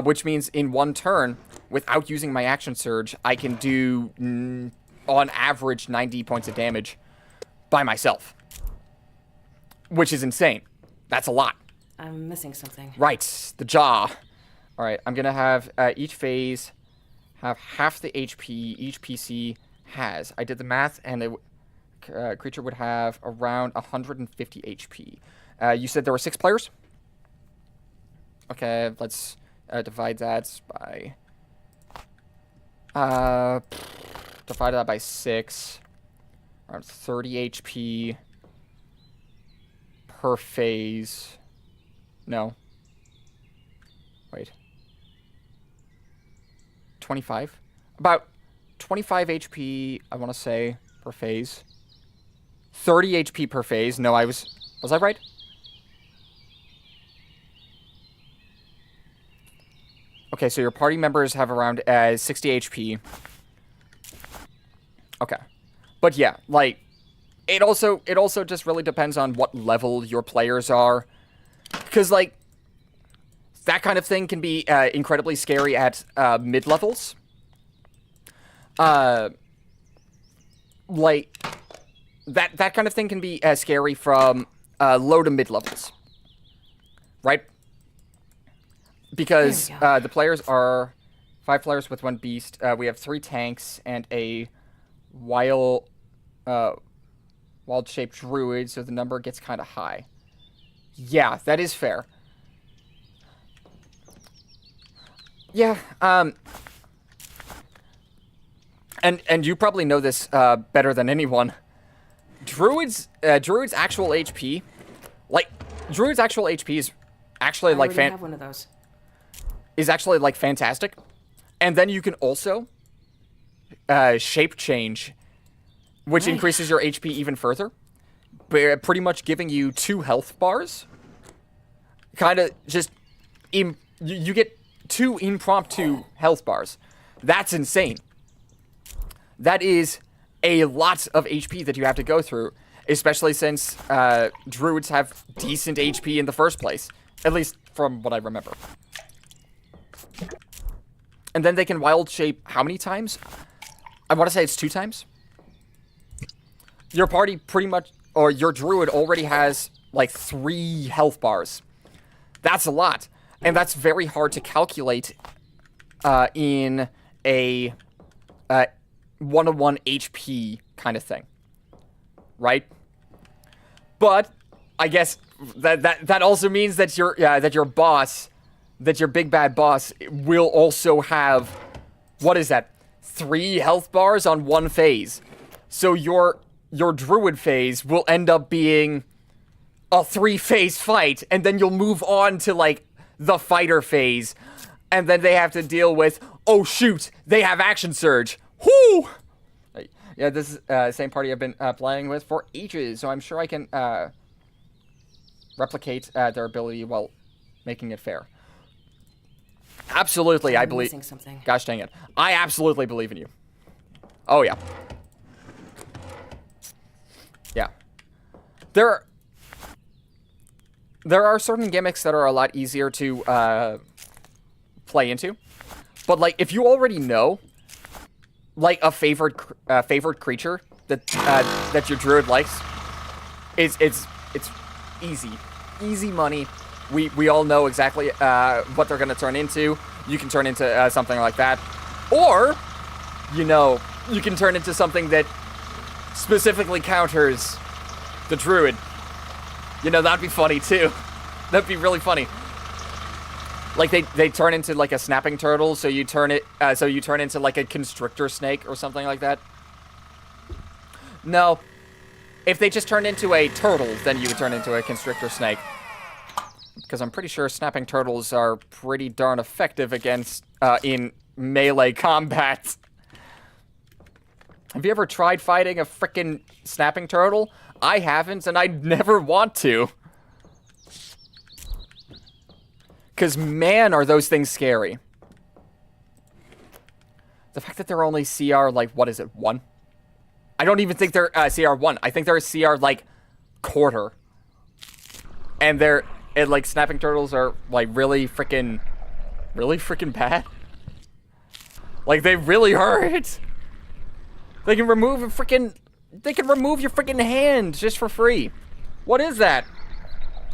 Which means in 1 turn, without using my action surge, I can do on average 90 points of damage by myself, which is insane. That's a lot. I'm missing something. Right, the jaw. All right, I'm gonna have each phase have half the HP each PC has. I did the math, and the creature would have around 150 HP. You said there were 6 players? Okay, let's divide that by... divide that by 6. Around 30 HP per phase. No. Wait. 25? About 25 HP, I want to say, per phase. 30 HP per phase. No, was I right? Okay, so your party members have around 60 HP. Okay. But yeah, like, it also just really depends on what level your players are. Because, like, that kind of thing can be incredibly scary at mid-levels. Like, that kind of thing can be scary from low to mid-levels. Right? Because the players are 5 players with 1 beast. We have 3 tanks and a wild-shaped druid, so the number gets kind of high. Yeah, that is fair. Yeah, and you probably know this better than anyone. Druid's actual HP, Druid's actual HP is actually I have one of those. Is actually like fantastic. And then you can also shape change, which increases your HP even further, pretty much giving you 2 health bars. Kind of just you get 2 impromptu health bars. That's insane. That is a lot of HP that you have to go through, especially since druids have decent HP in the first place, at least from what I remember. And then they can wild shape how many times? I want to say it's 2 times. Your party pretty much, or your druid already has like 3 health bars. That's a lot. And that's very hard to calculate in a 1-on-1 HP kind of thing. Right? But I guess that also means that your boss, that your big bad boss will also have, what is that? 3 health bars on 1 phase. So your druid phase will end up being a 3-phase fight, and then you'll move on to, like, the fighter phase, and then they have to deal with, oh shoot, they have action surge. Whoo! Yeah, this is the same party I've been playing with for ages, so I'm sure I can replicate their ability while making it fair. Absolutely, I believe. Missing something. Gosh dang it. I absolutely believe in you. Oh, yeah. Yeah. There are certain gimmicks that are a lot easier to play into. But, like, if you already know, like, a favorite creature that your druid likes, it's easy. Easy money. We all know exactly what they're going to turn into. You can turn into something like that. Or, you know, you can turn into something that specifically counters the druid. You know, that'd be funny, too. That'd be really funny. Like, they turn into, like, a snapping turtle, so you turn into, like, a constrictor snake or something like that. No. If they just turned into a turtle, then you would turn into a constrictor snake. Because I'm pretty sure snapping turtles are pretty darn effective against, in melee combat. Have you ever tried fighting a frickin' snapping turtle? I haven't, and I'd never want to. Because, man, are those things scary. The fact that they're only CR, like, what is it, 1? I don't even think they're CR 1. I think they're CR, like, quarter. And like, snapping turtles are, like, really freaking bad. Like, they really hurt. They can remove your freaking hand just for free. What is that?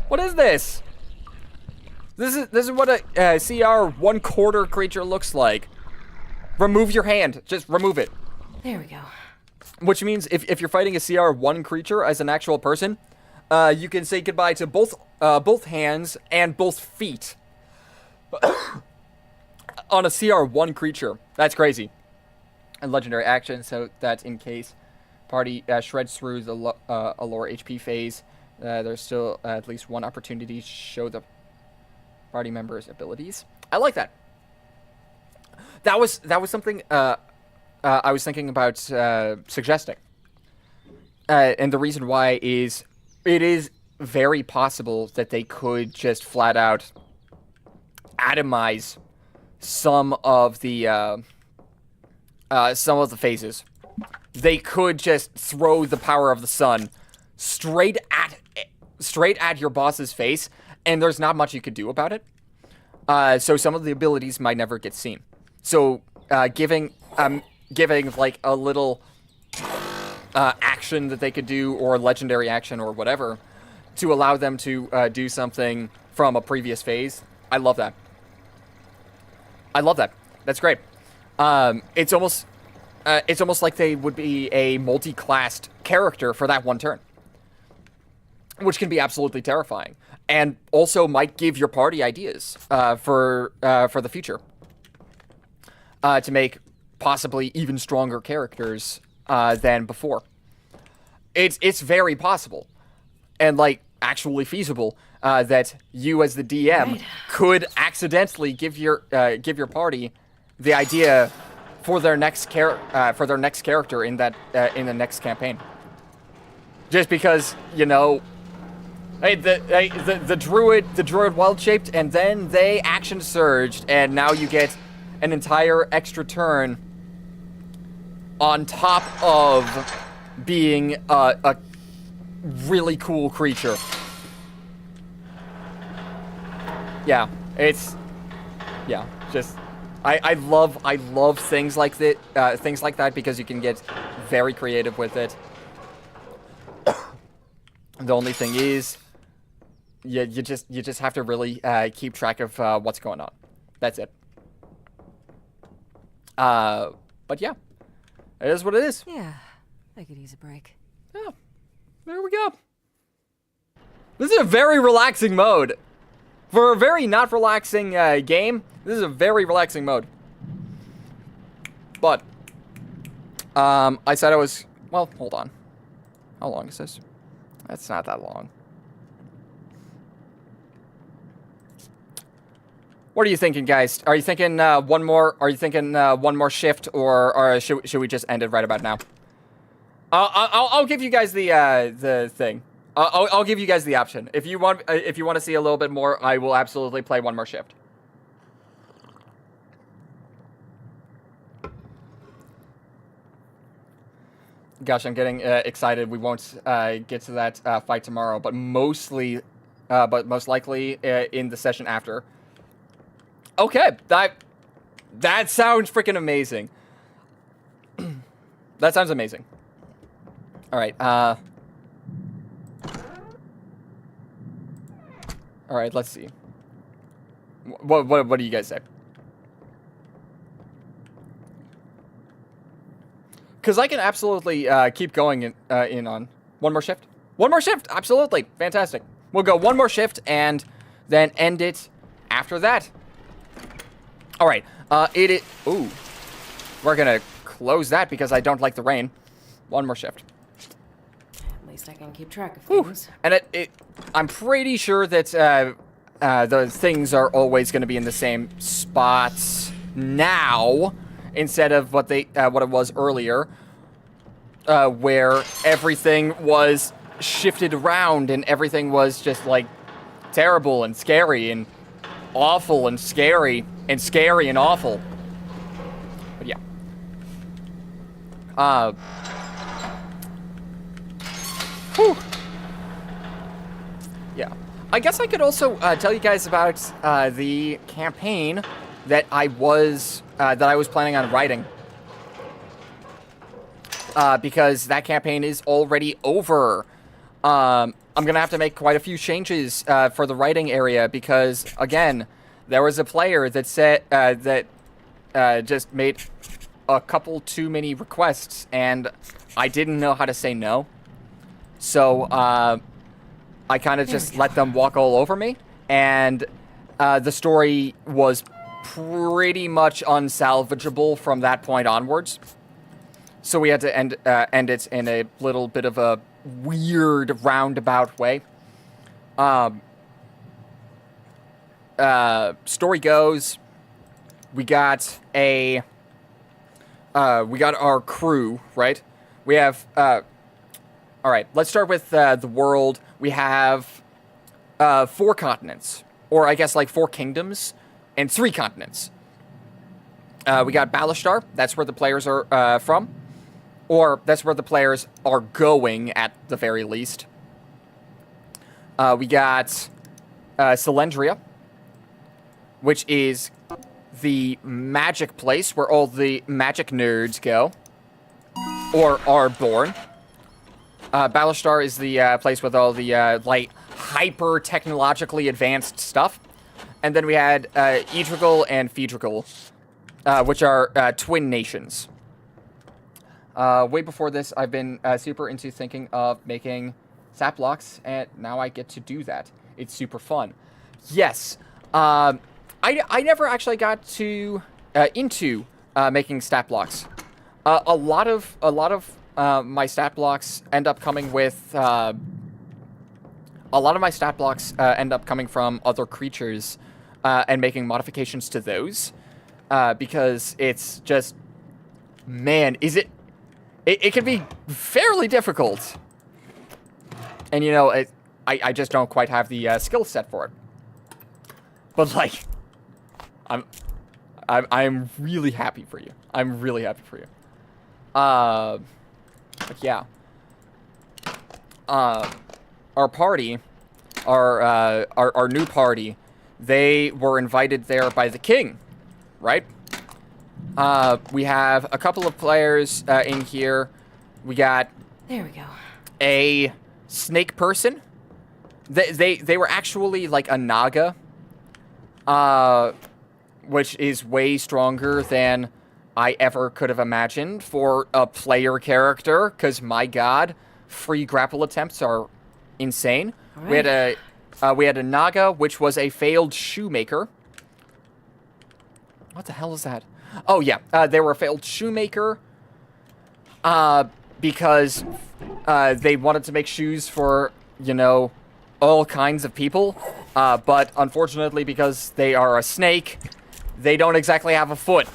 What is this? This is what a CR 1/4 creature looks like. Remove your hand. Just remove it. There we go. Which means if you're fighting a CR 1 creature as an actual person, you can say goodbye to both hands and both feet on a CR 1 creature. That's crazy. And legendary action, so that in case party shreds through a lower HP phase, there's still at least one opportunity to show the party member's abilities. I like that. That was something I was thinking about suggesting. And the reason why is it is very possible that they could just flat out atomize some of the phases. They could just throw the power of the sun straight at your boss's face, and there's not much you could do about it. So some of the abilities might never get seen. So giving like a little action that they could do, or legendary action or whatever, to allow them to do something from a previous phase. I love that. I love that. That's great. It's almost like they would be a multi-classed character for that one turn, which can be absolutely terrifying, and also might give your party ideas for the future, to make possibly even stronger characters than before. It's very possible, and like actually feasible, that you as the DM could accidentally give your party the idea for their next character in the next campaign. Just because, you know, hey, the druid wild shaped, and then they action surged, and now you get an entire extra turn on top of being a really cool creature. Yeah, just I love things like that because you can get very creative with it. The only thing is, you just have to really keep track of what's going on. That's it. But yeah, it is what it is. Yeah, I could use a break. Yeah, there we go. This is a very relaxing mode. For a very not relaxing game, this is a very relaxing mode. But, I said I was, well, hold on. How long is this? That's not that long. What are you thinking, guys? Are you thinking one more? Are you thinking one more shift, or should we just end it right about now? I'll give you guys the thing. I'll give you guys the option. If you want to see a little bit more, I will absolutely play one more shift. Gosh, I'm getting excited. We won't get to that fight tomorrow, but most likely in the session after. Okay, that sounds freaking amazing. That sounds amazing. All right. All right. Let's see. What do you guys say? Because I can absolutely keep going in on one more shift. One more shift, absolutely, fantastic. We'll go one more shift and then end it after that. All right, ooh, we're gonna close that because I don't like the rain. One more shift. At least I can keep track of Whew. things. And I'm pretty sure that the things are always going to be in the same spots now, instead of what it was earlier, where everything was shifted around and everything was just like terrible and scary and awful and scary and awful. But yeah. Whew. Yeah. I guess I could also tell you guys about the campaign that I was planning on writing. Because that campaign is already over. I'm going to have to make quite a few changes for the writing area because, again, there was a player that said that just made a couple too many requests, and I didn't know how to say no. So I kind of just let them walk all over me, and the story was pretty much unsalvageable from that point onwards. So we had to end it in a little bit of a weird roundabout way. Story goes, we got our crew, right? We have all right, let's start with the world. We have 4 continents, or I guess like 4 kingdoms and 3 continents. We got Ballastar, that's where the players are from. Or that's where the players are going, at the very least. We got Cylindria, which is the magic place where all the magic nerds go, or are born. Ballastar is the place with all the like hyper-technologically advanced stuff. And then we had Idrigal and Feedrigal, which are twin nations. Way before this, I've been super into thinking of making sap blocks, and now I get to do that. It's super fun. Yes, I never actually got to into making stat blocks. A lot of my stat blocks end up coming with a lot of my stat blocks end up coming from other creatures and making modifications to those because it's just, man, it can be fairly difficult. And, you know, I just don't quite have the skill set for it. But, like, I'm really happy for you. I'm really happy for you. But, yeah. Our party, our new party, they were invited there by the king, right? We have a couple of players in here. We got There we go. a snake person. They were actually like a naga, which is way stronger than I ever could have imagined for a player character. Because my God, free grapple attempts are insane. Right. We had a naga, which was a failed shoemaker. What the hell is that? Oh, yeah. They were a failed shoemaker because they wanted to make shoes for, you know, all kinds of people, but unfortunately, because they are a snake, they don't exactly have a foot.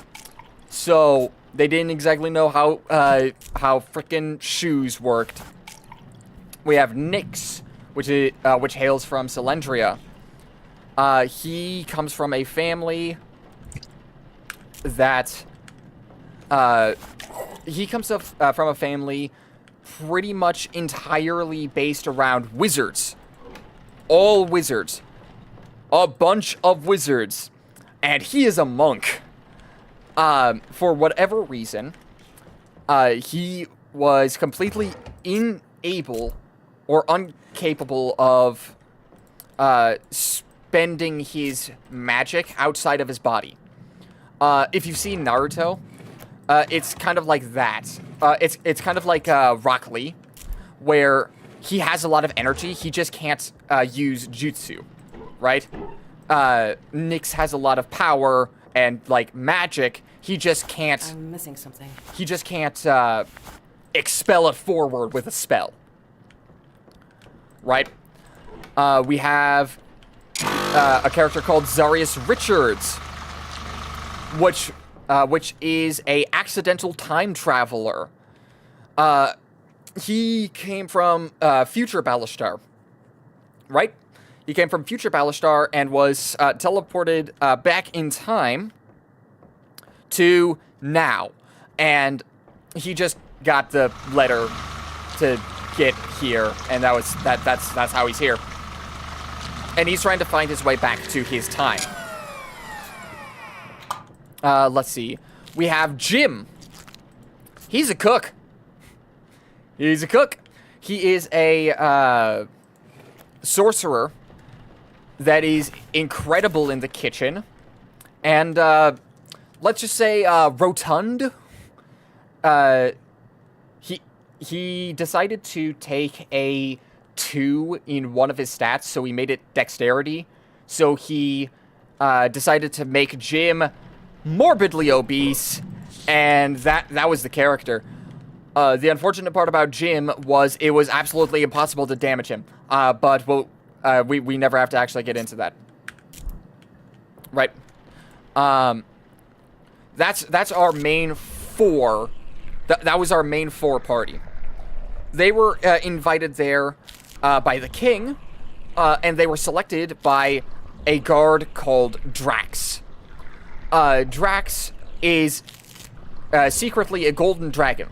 So they didn't exactly know how frickin' shoes worked. We have Nyx, which hails from Cylindria. He comes from a family that from a family pretty much entirely based around wizards. All wizards. A bunch of wizards. And he is a monk. For whatever reason, he was completely unable or incapable of spending his magic outside of his body. If you've seen Naruto, it's kind of like that. It's kind of like Rock Lee, where he has a lot of energy, he just can't use jutsu, right? Nyx has a lot of power and, like, magic, he just can't... I'm missing something. He just can't expel it forward with a spell. Right? We have a character called Zarius Richards, which is a accidental time traveler. He came from future Ballastar, right? He came from future Ballastar and was teleported back in time to now, and he just got the letter to get here, and that's how he's here. And he's trying to find his way back to his time. Let's see. We have Jim. He's a cook. He's a cook. He is a sorcerer that is incredible in the kitchen. And let's just say rotund. He decided to take a 2 in one of his stats, so he made it dexterity. So he decided to make Jim morbidly obese, and that was the character. The unfortunate part about Jim was it was absolutely impossible to damage him. But we never have to actually get into that. Right. That's our main 4. That was our main 4 party. They were invited there by the king, and they were selected by a guard called Drax. Drax is secretly a golden dragon.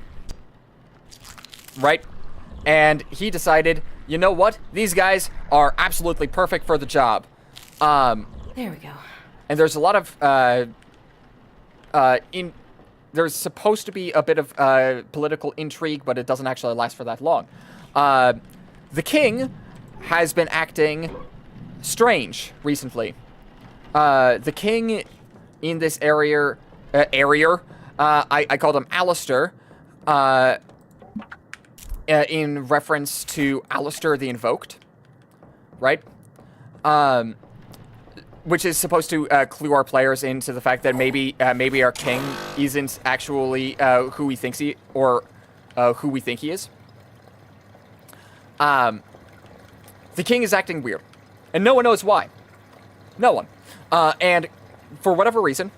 Right? And he decided, you know what? These guys are absolutely perfect for the job. There we go. And there's a lot of, there's supposed to be a bit of political intrigue, but it doesn't actually last for that long. The king has been acting strange recently. The king in this area, I called him Alistair, in reference to Alistair the Invoked, right? Which is supposed to clue our players into the fact that maybe our king isn't actually who we think who we think he is. The king is acting weird, and no one knows why. No one. And for whatever reason,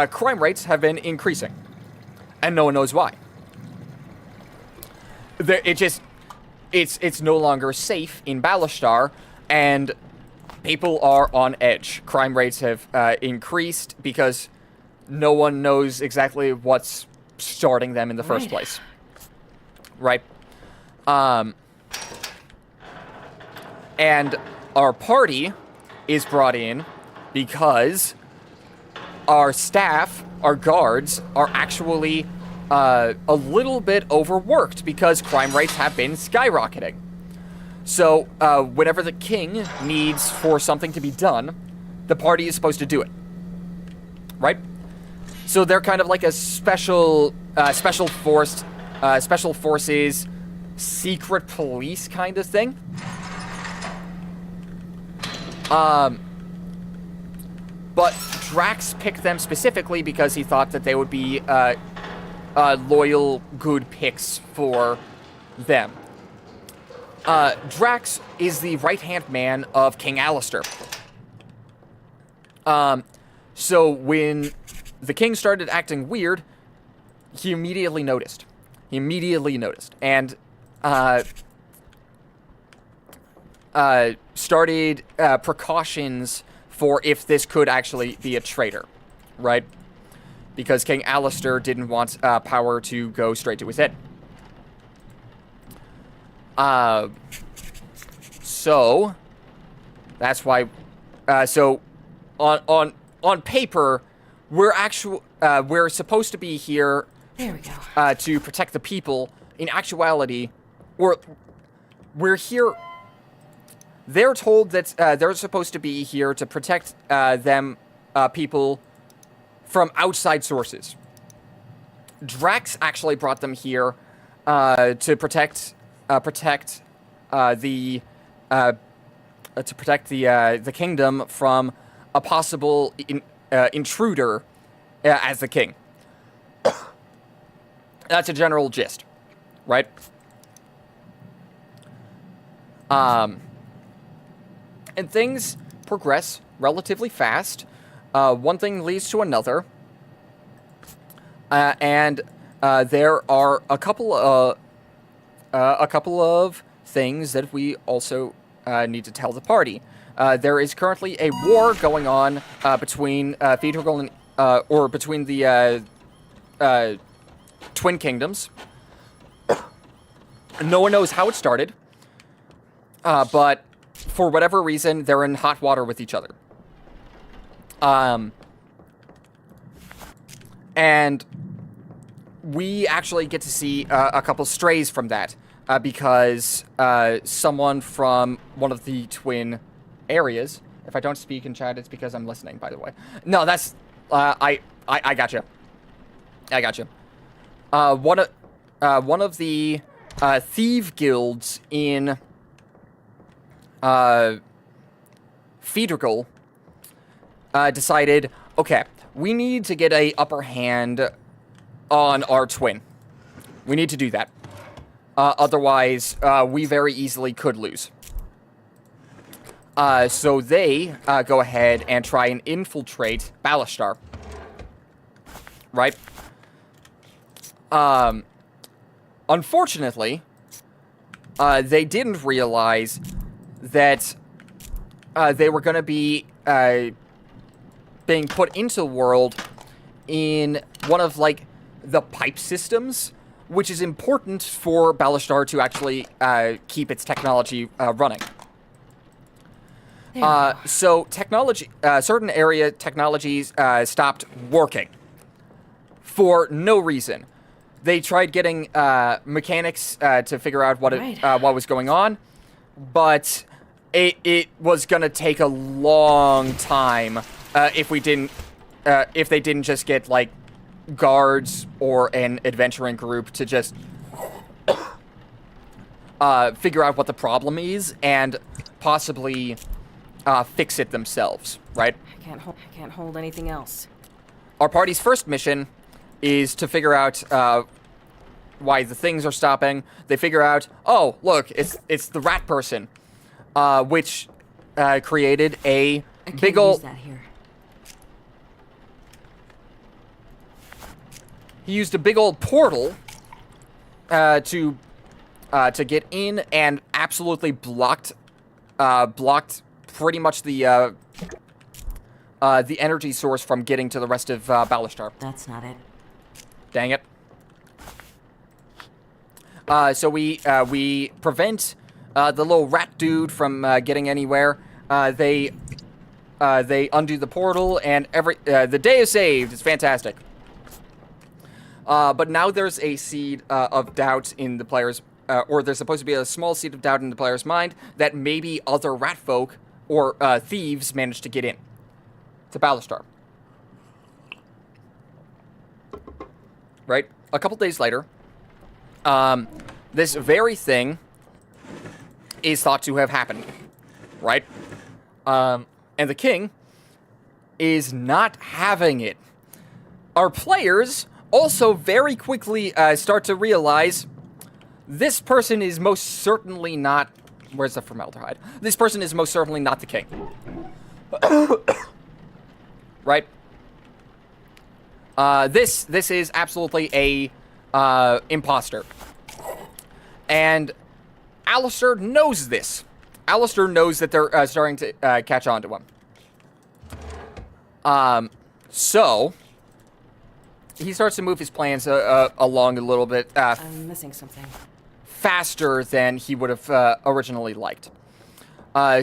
crime rates have been increasing, and no one knows why. It's no longer safe in Ballastar, and people are on edge. Crime rates have increased because no one knows exactly what's starting them in the first place. Right? And our party is brought in because our staff, our guards, are actually a little bit overworked because crime rates have been skyrocketing. So, whenever the king needs for something to be done, the party is supposed to do it. Right? So they're kind of like a special forces, secret police kind of thing. But Drax picked them specifically because he thought that they would be, loyal, good picks for them. Drax is the right-hand man of King Alistair. So when the king started acting weird, he immediately noticed. And started precautions for if this could actually be a traitor, right? Because King Alistair didn't want power to go straight to his head. So that's why. So on paper, we're supposed to be here. There we go. To protect the people. In actuality, we're here. They're told that they're supposed to be here to protect people from outside sources. Drax actually brought them here to protect the kingdom from a possible intruder as the king. That's a general gist, right? And things progress relatively fast. One thing leads to another. And there are a couple of things that we also need to tell the party. There is currently a war going on between Feudal and between the Twin Kingdoms. No one knows how it started, but for whatever reason, they're in hot water with each other. And we actually get to see a couple strays from that, because someone from one of the twin areas. If I don't speak in chat, it's because I'm listening, by the way. No, that's I gotcha. I gotcha. One of the thief guilds in Feudal decided, okay, we need to get a upper hand on our twin. We need to do that. Otherwise, we very easily could lose. So they go ahead and try and infiltrate Ballastar. Right? Unfortunately, they didn't realize that they were going to be being put into the world in one of, like, the pipe systems, which is important for Ballastar to actually keep its technology running. So technology, certain area technologies stopped working for no reason. They tried getting mechanics to figure out what was going on, but it was gonna take a long time if they didn't just get, like, guards or an adventuring group to just figure out what the problem is and possibly fix it themselves, right? I can't hold anything else. Our party's first mission is to figure out why the things are stopping. They figure out, oh, look, it's the rat person, which created a big old. Use that here. He used a big old portal to get in and absolutely blocked pretty much the energy source from getting to the rest of Ballastar. That's not it. Dang it. So we prevent the little rat dude from getting anywhere. They undo the portal, and the day is saved. It's fantastic. But now there's a seed of doubt in the player's, or there's supposed to be a small seed of doubt in the player's mind that maybe other rat folk or thieves managed to get in to Ballastar. Right? A couple days later, this very thing is thought to have happened. Right? And the king is not having it. Our players also very quickly start to realize, this person is most certainly not... Where's the formaldehyde? This person is most certainly not the king. Right? This is absolutely a imposter. And Alistair knows this. Alistair knows that they're starting to catch on to him. So he starts to move his plans along a little bit I'm missing something. faster than he would have originally liked.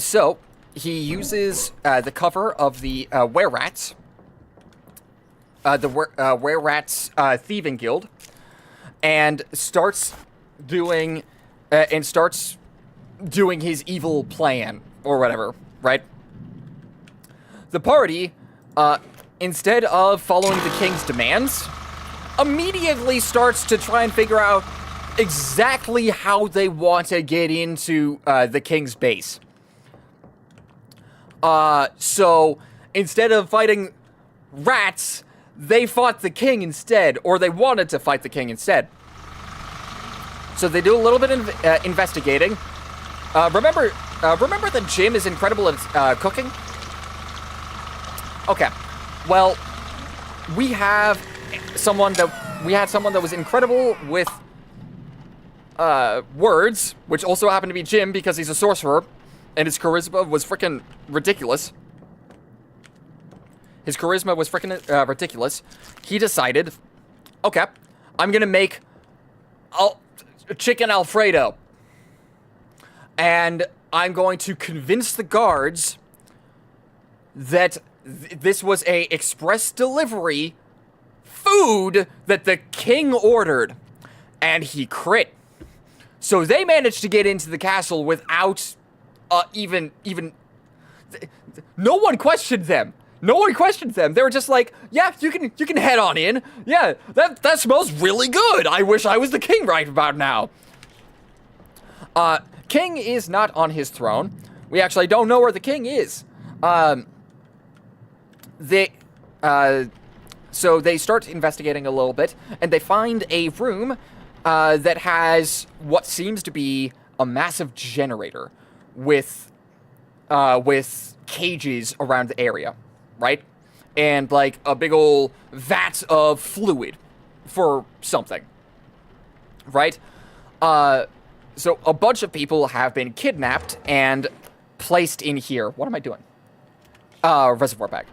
So he uses the cover of the Were-Rats, Were-Rats Thieving Guild, and starts doing his evil plan or whatever, right? The party, instead of following the king's demands, immediately starts to try and figure out exactly how they want to get into the king's base. So instead of fighting rats, they fought the king instead, or they wanted to fight the king instead. So they do a little bit of investigating. Remember that Jim is incredible at cooking? Okay. Well, we had someone that was incredible with words, which also happened to be Jim because he's a sorcerer, and his charisma was freaking ridiculous. Ridiculous. He decided, okay, I'm gonna make chicken Alfredo. And I'm going to convince the guards that this was a express delivery food that the king ordered. And he crit. So they managed to get into the castle without even no one questioned them. No one questioned them. They were just like, yeah, you can head on in. Yeah, that smells really good. I wish I was the king right about now. King is not on his throne. We actually don't know where the king is. So they start investigating a little bit, and they find a room that has what seems to be a massive generator with cages around the area, right? And like a big old vat of fluid for something, right? So a bunch of people have been kidnapped and placed in here. What am I doing? Reservoir bag.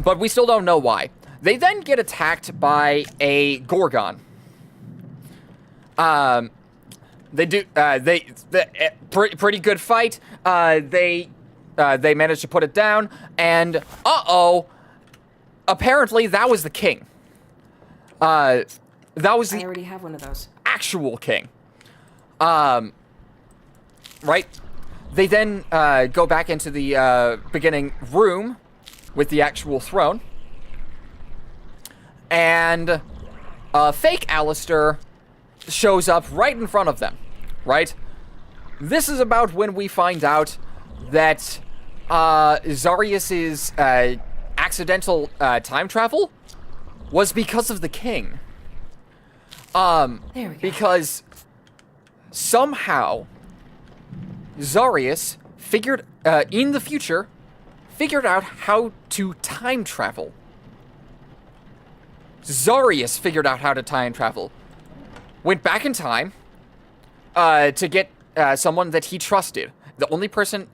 But we still don't know why. They then get attacked by a Gorgon. They do. Pretty good fight. They managed to put it down, and apparently that was the king. That was the I already have one of those. actual king. Right? They then go back into the beginning room with the actual throne, and fake Alistair shows up right in front of them, right? This is about when we find out that Zarius's accidental time travel was because of the king. There we go. Because somehow Zarius figured in the future figured out how to time travel. Zarius figured out how to time travel. Went back in time to get someone that he trusted. The only person,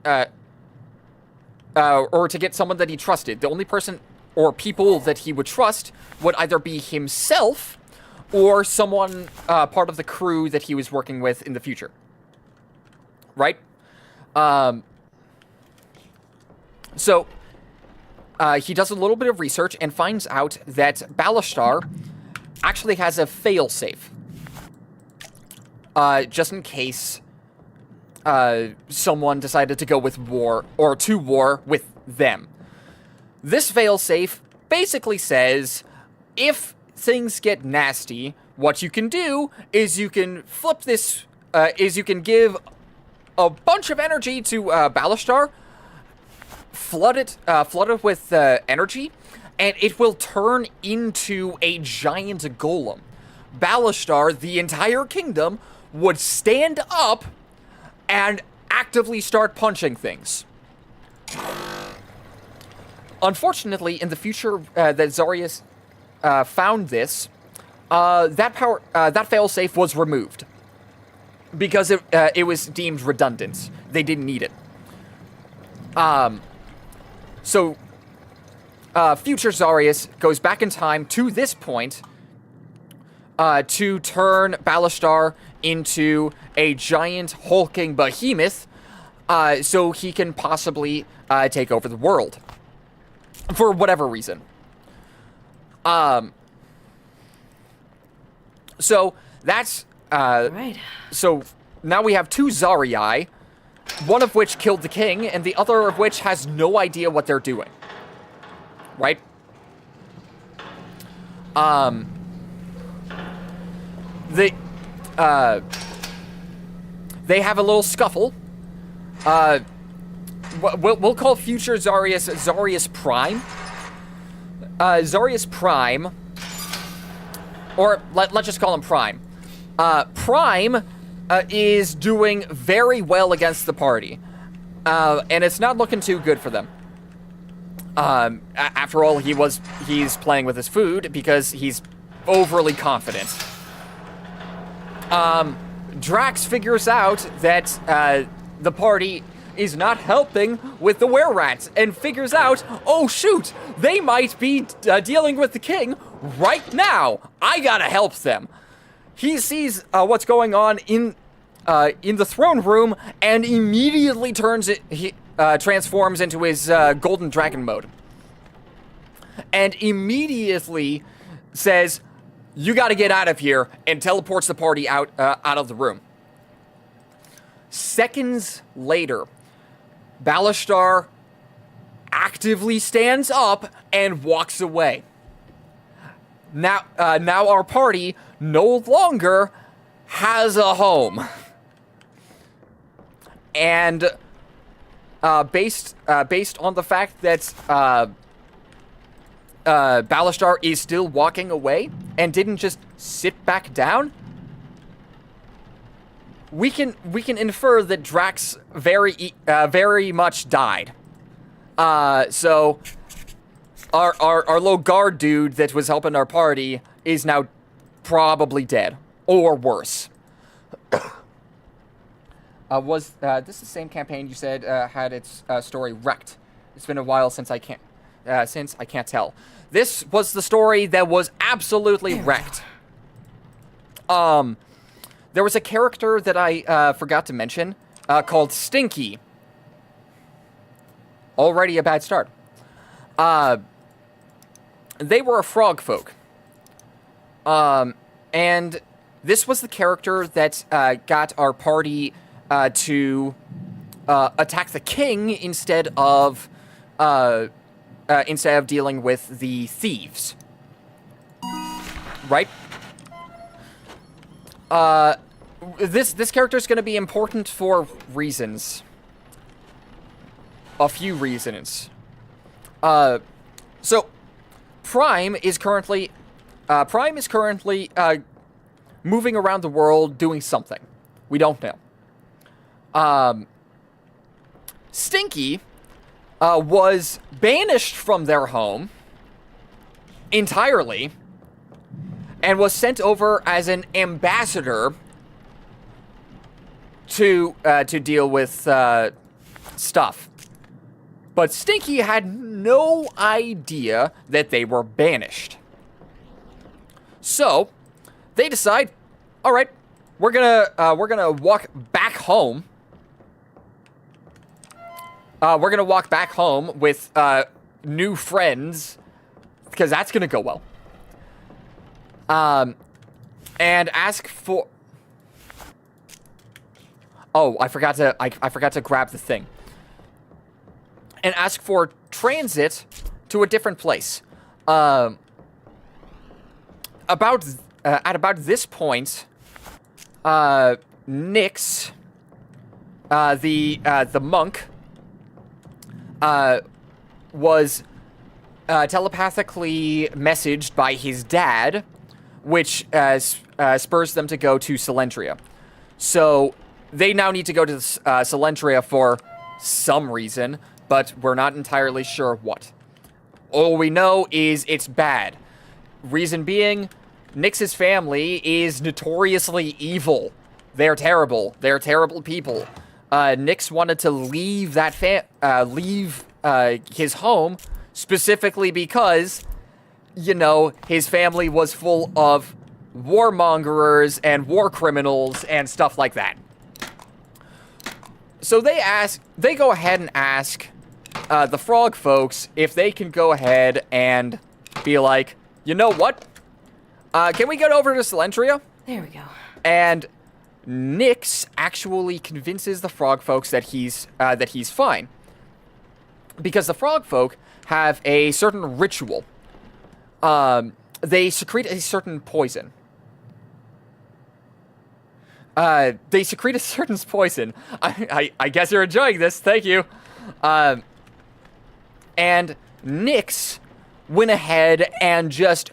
or to get someone that he trusted. The only person or people that he would trust would either be himself or someone part of the crew that he was working with in the future. Right? So he does a little bit of research and finds out that Balastar actually has a failsafe. Just in case someone decided to go with war, or to war with them. This failsafe basically says, if things get nasty, what you can do is you can flip this, you can give a bunch of energy to Balastar, flood it with energy, and it will turn into a giant golem. Balastar, the entire kingdom would stand up and actively start punching things. Unfortunately, in the future that Zarius found this, that failsafe was removed because it was deemed redundant. They didn't need it. So future Zarius goes back in time to this point to turn Balastar into a giant hulking behemoth so he can possibly take over the world. For whatever reason. So that's Right. so now we have two Zarii, one of which killed the king, and the other of which has no idea what they're doing. Right? They have a little scuffle. We'll call future Zarius Prime. Zarius Prime, or let's just call him Prime. Prime is doing very well against the party, and it's not looking too good for them. After all, he's playing with his food because he's overly confident. Drax figures out that the party is not helping with the were-rats and figures out, oh shoot, they might be dealing with the king right now. I gotta help them. He sees what's going on in the throne room and immediately transforms into his golden dragon mode. And immediately says, you gotta get out of here, and teleports the party out of the room. Seconds later, Balastar actively stands up and walks away. Now our party no longer has a home. And based on the fact that Balastar is still walking away and didn't just sit back down, we can infer that Drax very much died. So our low guard dude that was helping our party is now probably dead or worse. Was this the same campaign you said had its story wrecked? It's been a while since I can't tell. This was the story that was absolutely wrecked. There was a character that I forgot to mention called Stinky. Already a bad start. They were a frog folk. And this was the character that got our party to attack the king instead of dealing with the thieves. Right? This character is going to be important for reasons. A few reasons. So, Prime is currently moving around the world doing something. We don't know. Stinky was banished from their home entirely and was sent over as an ambassador to deal with stuff. But Stinky had no idea that they were banished. So they decide, all right, we're gonna walk back home. We're gonna walk back home with new friends because that's gonna go well. And ask for. Oh, I forgot to grab the thing. And ask for transit to a different place. At about this point, Nyx, the monk, was telepathically messaged by his dad which spurs them to go to Silentria. So they now need to go to Silentria for some reason, but we're not entirely sure what. All we know is it's bad. Reason being, Nyx's family is notoriously evil. They're terrible. They're terrible people. Nyx wanted to leave his home specifically because, you know, his family was full of warmongers and war criminals and stuff like that. So they go ahead and ask the frog folks if they can go ahead and be like, you know what? Can we get over to Silentria? There we go. And Nyx actually convinces the frog folks that he's fine. Because the frog folk have a certain ritual. They secrete a certain poison. I guess you're enjoying this. Thank you. And Nyx went ahead and just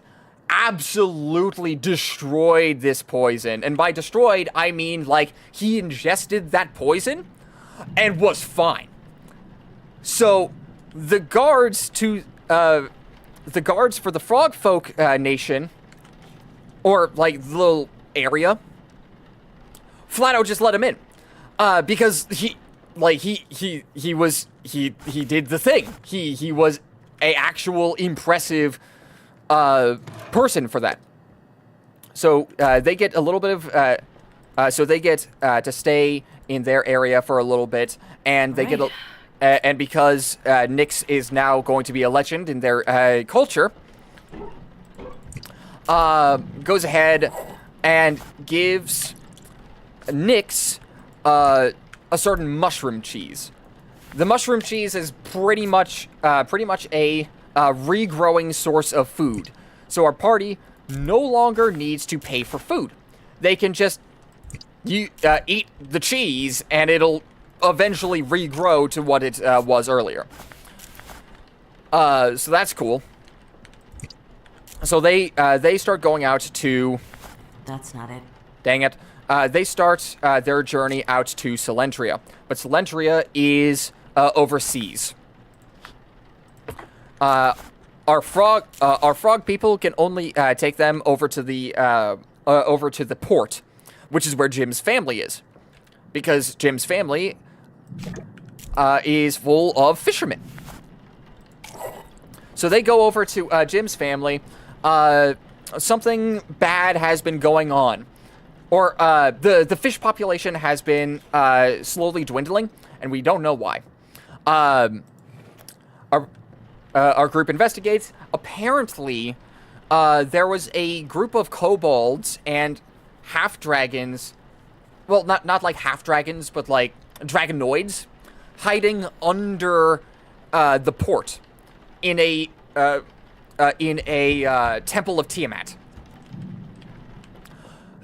absolutely destroyed this poison. And by destroyed, I mean, like, he ingested that poison and was fine. So, the guards for the Frog Folk Nation, or, like, the little area, flat out just let him in. Because he did the thing. He was a actual impressive person for that. So they get a little bit of to stay in their area for a little bit, and they get and because Nyx is now going to be a legend in their culture, goes ahead and gives Nyx a certain mushroom cheese. The mushroom cheese is pretty much a regrowing source of food. So our party no longer needs to pay for food. They can just eat the cheese, and it'll eventually regrow to what it was earlier. So that's cool. So they start going out to... That's not it. Dang it. They start their journey out to Silentria. But Silentria is overseas. Our frog people can only take them over to the port, which is where Jim's family is, because Jim's family is full of fishermen. So they go over to Jim's family. Something bad has been going on, or the fish population has been slowly dwindling, and we don't know why. Our group investigates. Apparently, there was a group of kobolds and half-dragons, well, not like half-dragons, but like dragonoids, hiding under the port in a temple of Tiamat.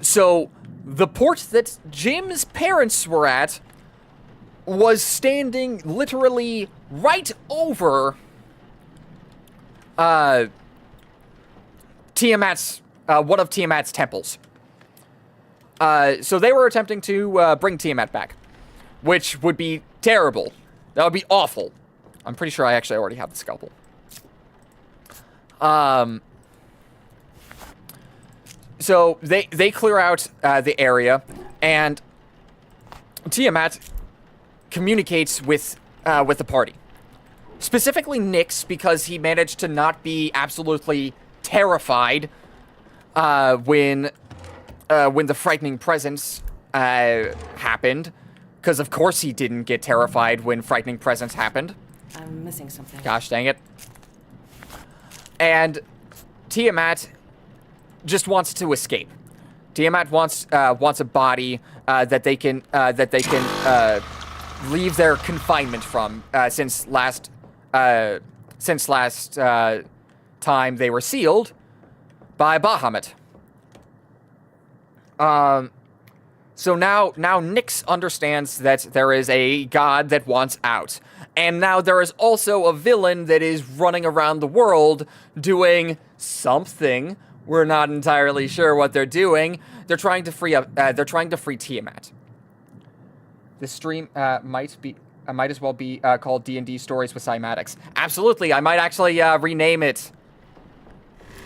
So, the port that Jim's parents were at was standing literally right over Tiamat's, one of Tiamat's temples. So they were attempting to bring Tiamat back, which would be terrible. That would be awful. I'm pretty sure I actually already have the scalpel. So they clear out the area, and Tiamat communicates with the party. Specifically Nyx, because he managed to not be absolutely terrified when the frightening presence happened. Because of course he didn't get terrified when frightening presence happened. I'm missing something. Gosh dang it. And Tiamat just wants to escape. Tiamat wants a body that they can leave their confinement from since last time they were sealed by Bahamut. So now Nyx understands that there is a god that wants out. And now there is also a villain that is running around the world doing something We're not entirely sure what they're doing. They're trying to free up. They're trying to free Tiamat. This stream might as well be called D&D Stories with Cymatics. Absolutely, I might actually rename it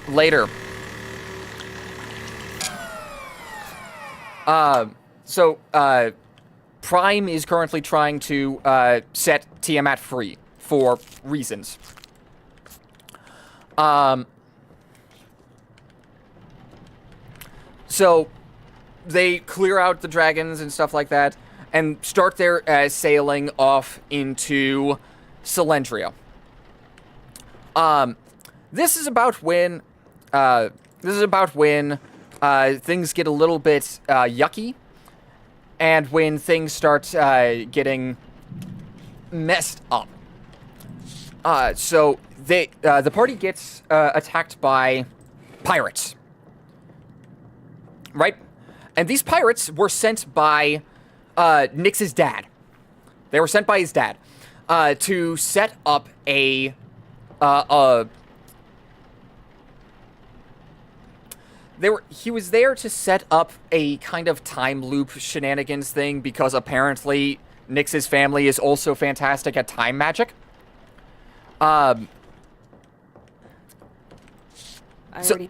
later. So Prime is currently trying to set Tiamat free for reasons. So they clear out the dragons and stuff like that, and start their sailing off into Selendria. This is about when things get a little bit yucky, and when things start getting messed up. So the party gets attacked by pirates, right? And these pirates were sent by Nyx's dad. They were sent by his dad to set up he was there to set up a kind of time loop shenanigans thing because apparently Nyx's family is also fantastic at time magic. I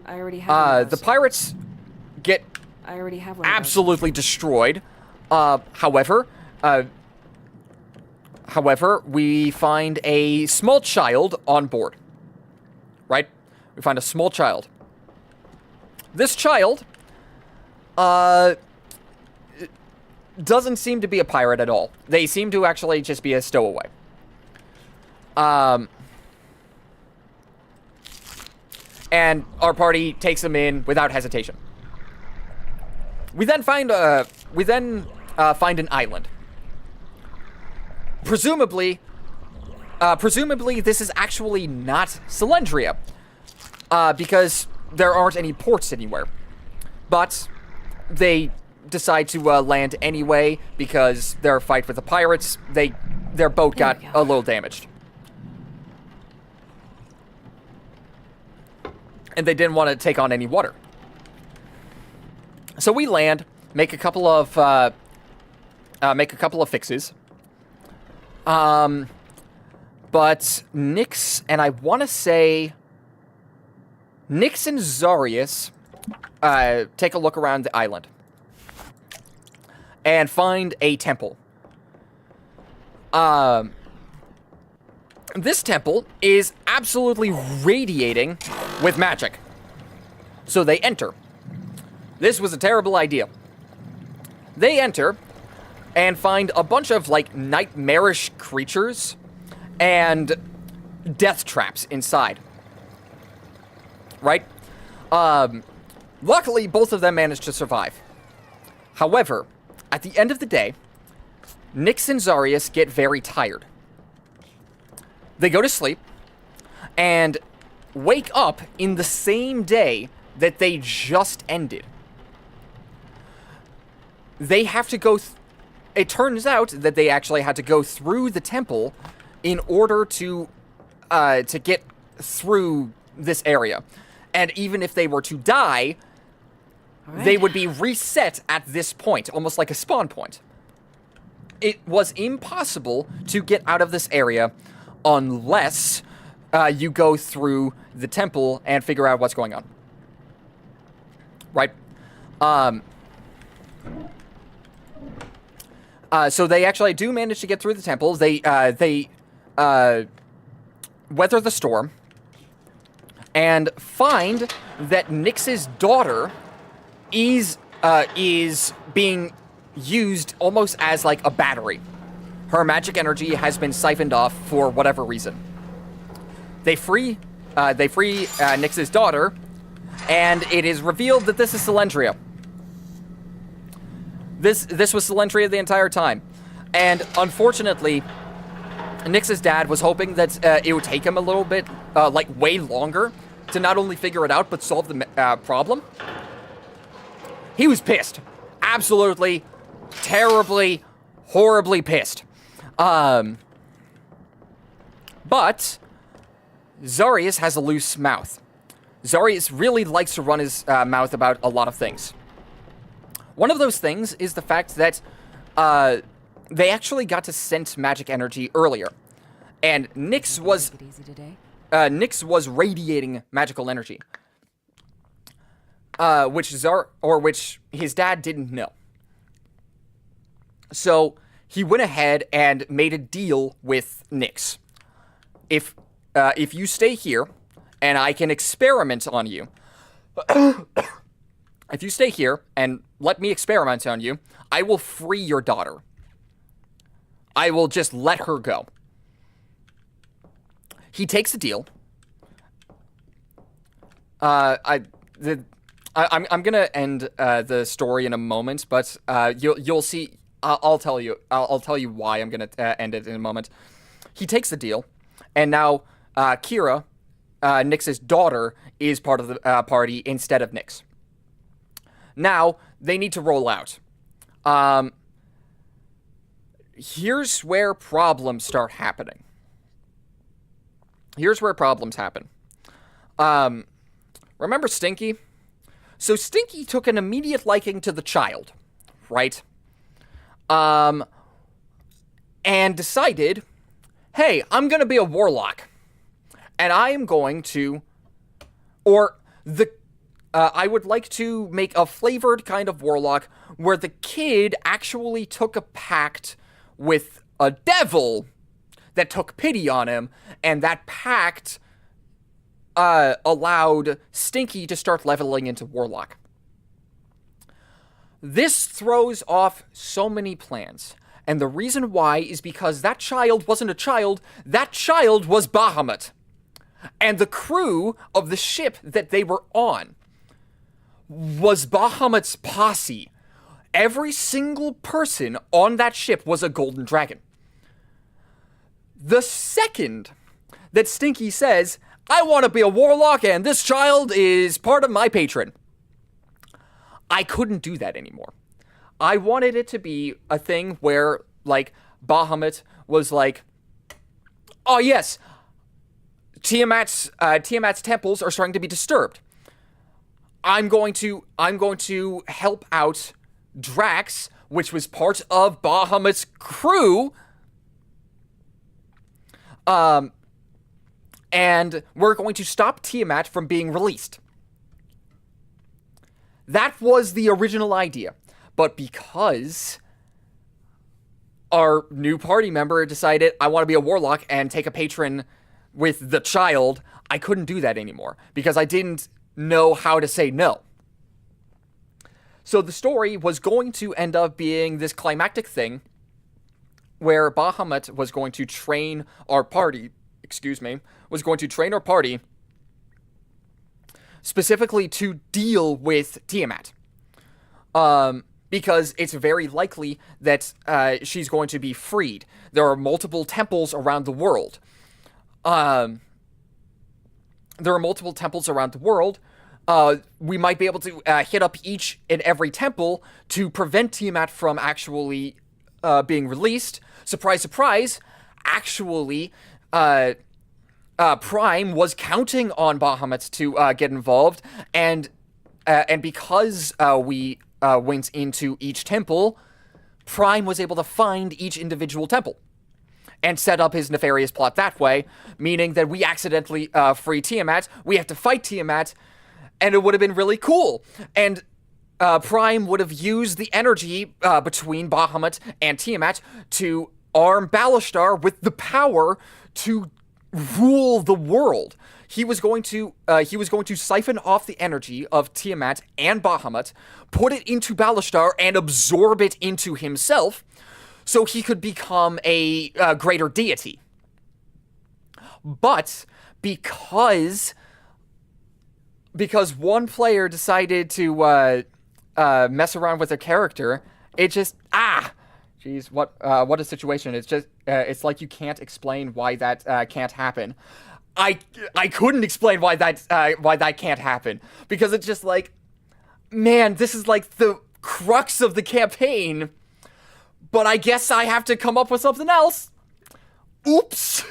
already have the pirates get I already have one. absolutely destroyed. However, we find a small child on board. Right? We find a small child. This child, doesn't seem to be a pirate at all. They seem to actually just be a stowaway. And our party takes them in without hesitation. We then find an island. Presumably this is actually not Selendria, because there aren't any ports anywhere. But they decide to land anyway because their fight with the pirates, their boat got a little damaged. And they didn't want to take on any water. So we land, make a couple of fixes. But Nyx, and I want to say Nyx and Zarius take a look around the island and find a temple. This temple is absolutely radiating with magic. So they enter. This was a terrible idea. They enter and find a bunch of, like, nightmarish creatures and death traps inside. Right? Luckily, both of them managed to survive. However, at the end of the day, Nyx and Zarius get very tired. They go to sleep and wake up in the same day that they just ended. They have to go... It turns out that they actually had to go through the temple in order to get through this area. And even if they were to die, they would be reset at this point, almost like a spawn point. It was impossible to get out of this area unless you go through the temple and figure out what's going on. Right? So they actually do manage to get through the temple. They weather the storm and find that Nyx's daughter is being used almost as like a battery. Her magic energy has been siphoned off for whatever reason. They free Nyx's daughter, and it is revealed that this is Selendria. This was Selendria the entire time. And unfortunately, Nyx's dad was hoping that it would take him a little bit, like way longer, to not only figure it out, but solve the problem. He was pissed. Absolutely, terribly, horribly pissed. But Zarius has a loose mouth. Zarius really likes to run his mouth about a lot of things. One of those things is the fact that they actually got to sense magic energy earlier. And Nyx was radiating magical energy. Which his dad didn't know. So he went ahead and made a deal with Nyx. If you stay here, and I can experiment on you, if you stay here and let me experiment on you, I will free your daughter. I will just let her go. He takes the deal. I'm gonna end the story in a moment, but you'll see. I'll tell you why I'm gonna end it in a moment. He takes the deal, and now Kira, Nyx's daughter, is part of the party instead of Nyx. Now they need to roll out. Here's where problems start happening. Here's where problems happen. Remember Stinky? So Stinky took an immediate liking to the child, right? And decided, hey, I'm gonna be a warlock. And I am going to, I would like to make a flavored kind of warlock where the kid actually took a pact with a devil that took pity on him, and that pact allowed Stinky to start leveling into warlock. This throws off so many plans, and the reason why is because that child wasn't a child, that child was Bahamut. And the crew of the ship that they were on was Bahamut's posse. Every single person on that ship was a golden dragon. The second that Stinky says, I want to be a warlock and this child is part of my patron, I couldn't do that anymore. I wanted it to be a thing where, like, Bahamut was like, oh yes, Tiamat's temples are starting to be disturbed. I'm going to help out Drax, which was part of Bahamut's crew. And we're going to stop Tiamat from being released. That was the original idea. But because our new party member decided, I want to be a warlock and take a patron with the child, I couldn't do that anymore because I didn't know how to say no. So the story was going to end up being this climactic thing where Bahamut was going to train our party, specifically to deal with Tiamat. Because it's very likely that she's going to be freed. There are multiple temples around the world. We might be able to hit up each and every temple to prevent Tiamat from actually being released. Surprise, surprise. Actually, Prime was counting on Bahamut to get involved, and because we went into each temple, Prime was able to find each individual temple and set up his nefarious plot that way, meaning that we accidentally free Tiamat, we have to fight Tiamat, and it would have been really cool. And Prime would have used the energy between Bahamut and Tiamat to arm Ballastar with the power to rule the world. He was going to siphon off the energy of Tiamat and Bahamut, put it into Ballastar, and absorb it into himself, so he could become a greater deity. But because one player decided to mess around with their character, it just jeez, what a situation. It's just it's like you can't explain why that can't happen. I couldn't explain why that can't happen, because it's just like, man, this is like the crux of the campaign, but I guess I have to come up with something else. Oops.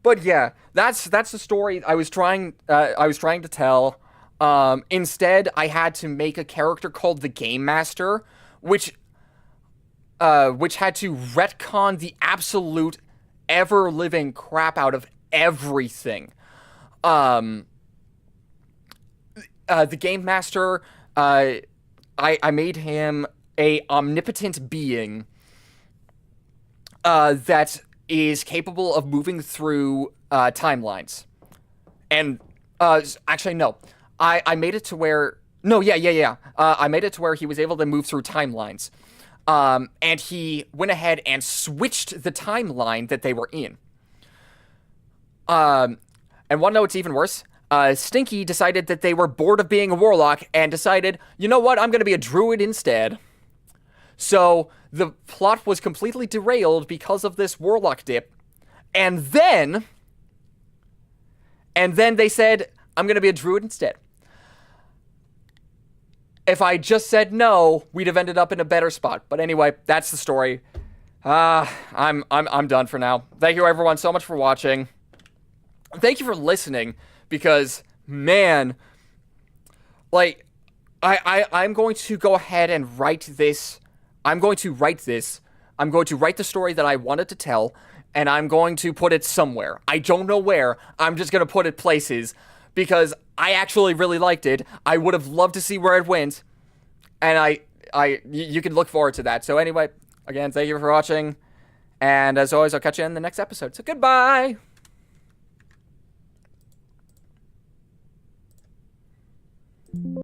But yeah, that's the story I was trying to tell. Instead, I had to make a character called the Game Master, which had to retcon the absolute ever living crap out of everything. The Game Master, I made him a omnipotent being that is capable of moving through timelines. And actually, no, I made it to where I made it to where he was able to move through timelines. And he went ahead and switched the timeline that they were in. And want to know what's even worse? Stinky decided that they were bored of being a warlock and decided, you know what, I'm going to be a druid instead. So the plot was completely derailed because of this warlock dip. And then they said, I'm going to be a druid instead. If I just said no, we'd have ended up in a better spot. But anyway, that's the story. I'm done for now. Thank you everyone so much for watching. Thank you for listening, because man, like I'm going to go ahead and write this. I'm going to write the story that I wanted to tell, and I'm going to put it somewhere. I don't know where. I'm just going to put it places, because I actually really liked it. I would have loved to see where it went, and you can look forward to that. So anyway, again, thank you for watching, and as always, I'll catch you in the next episode. So goodbye!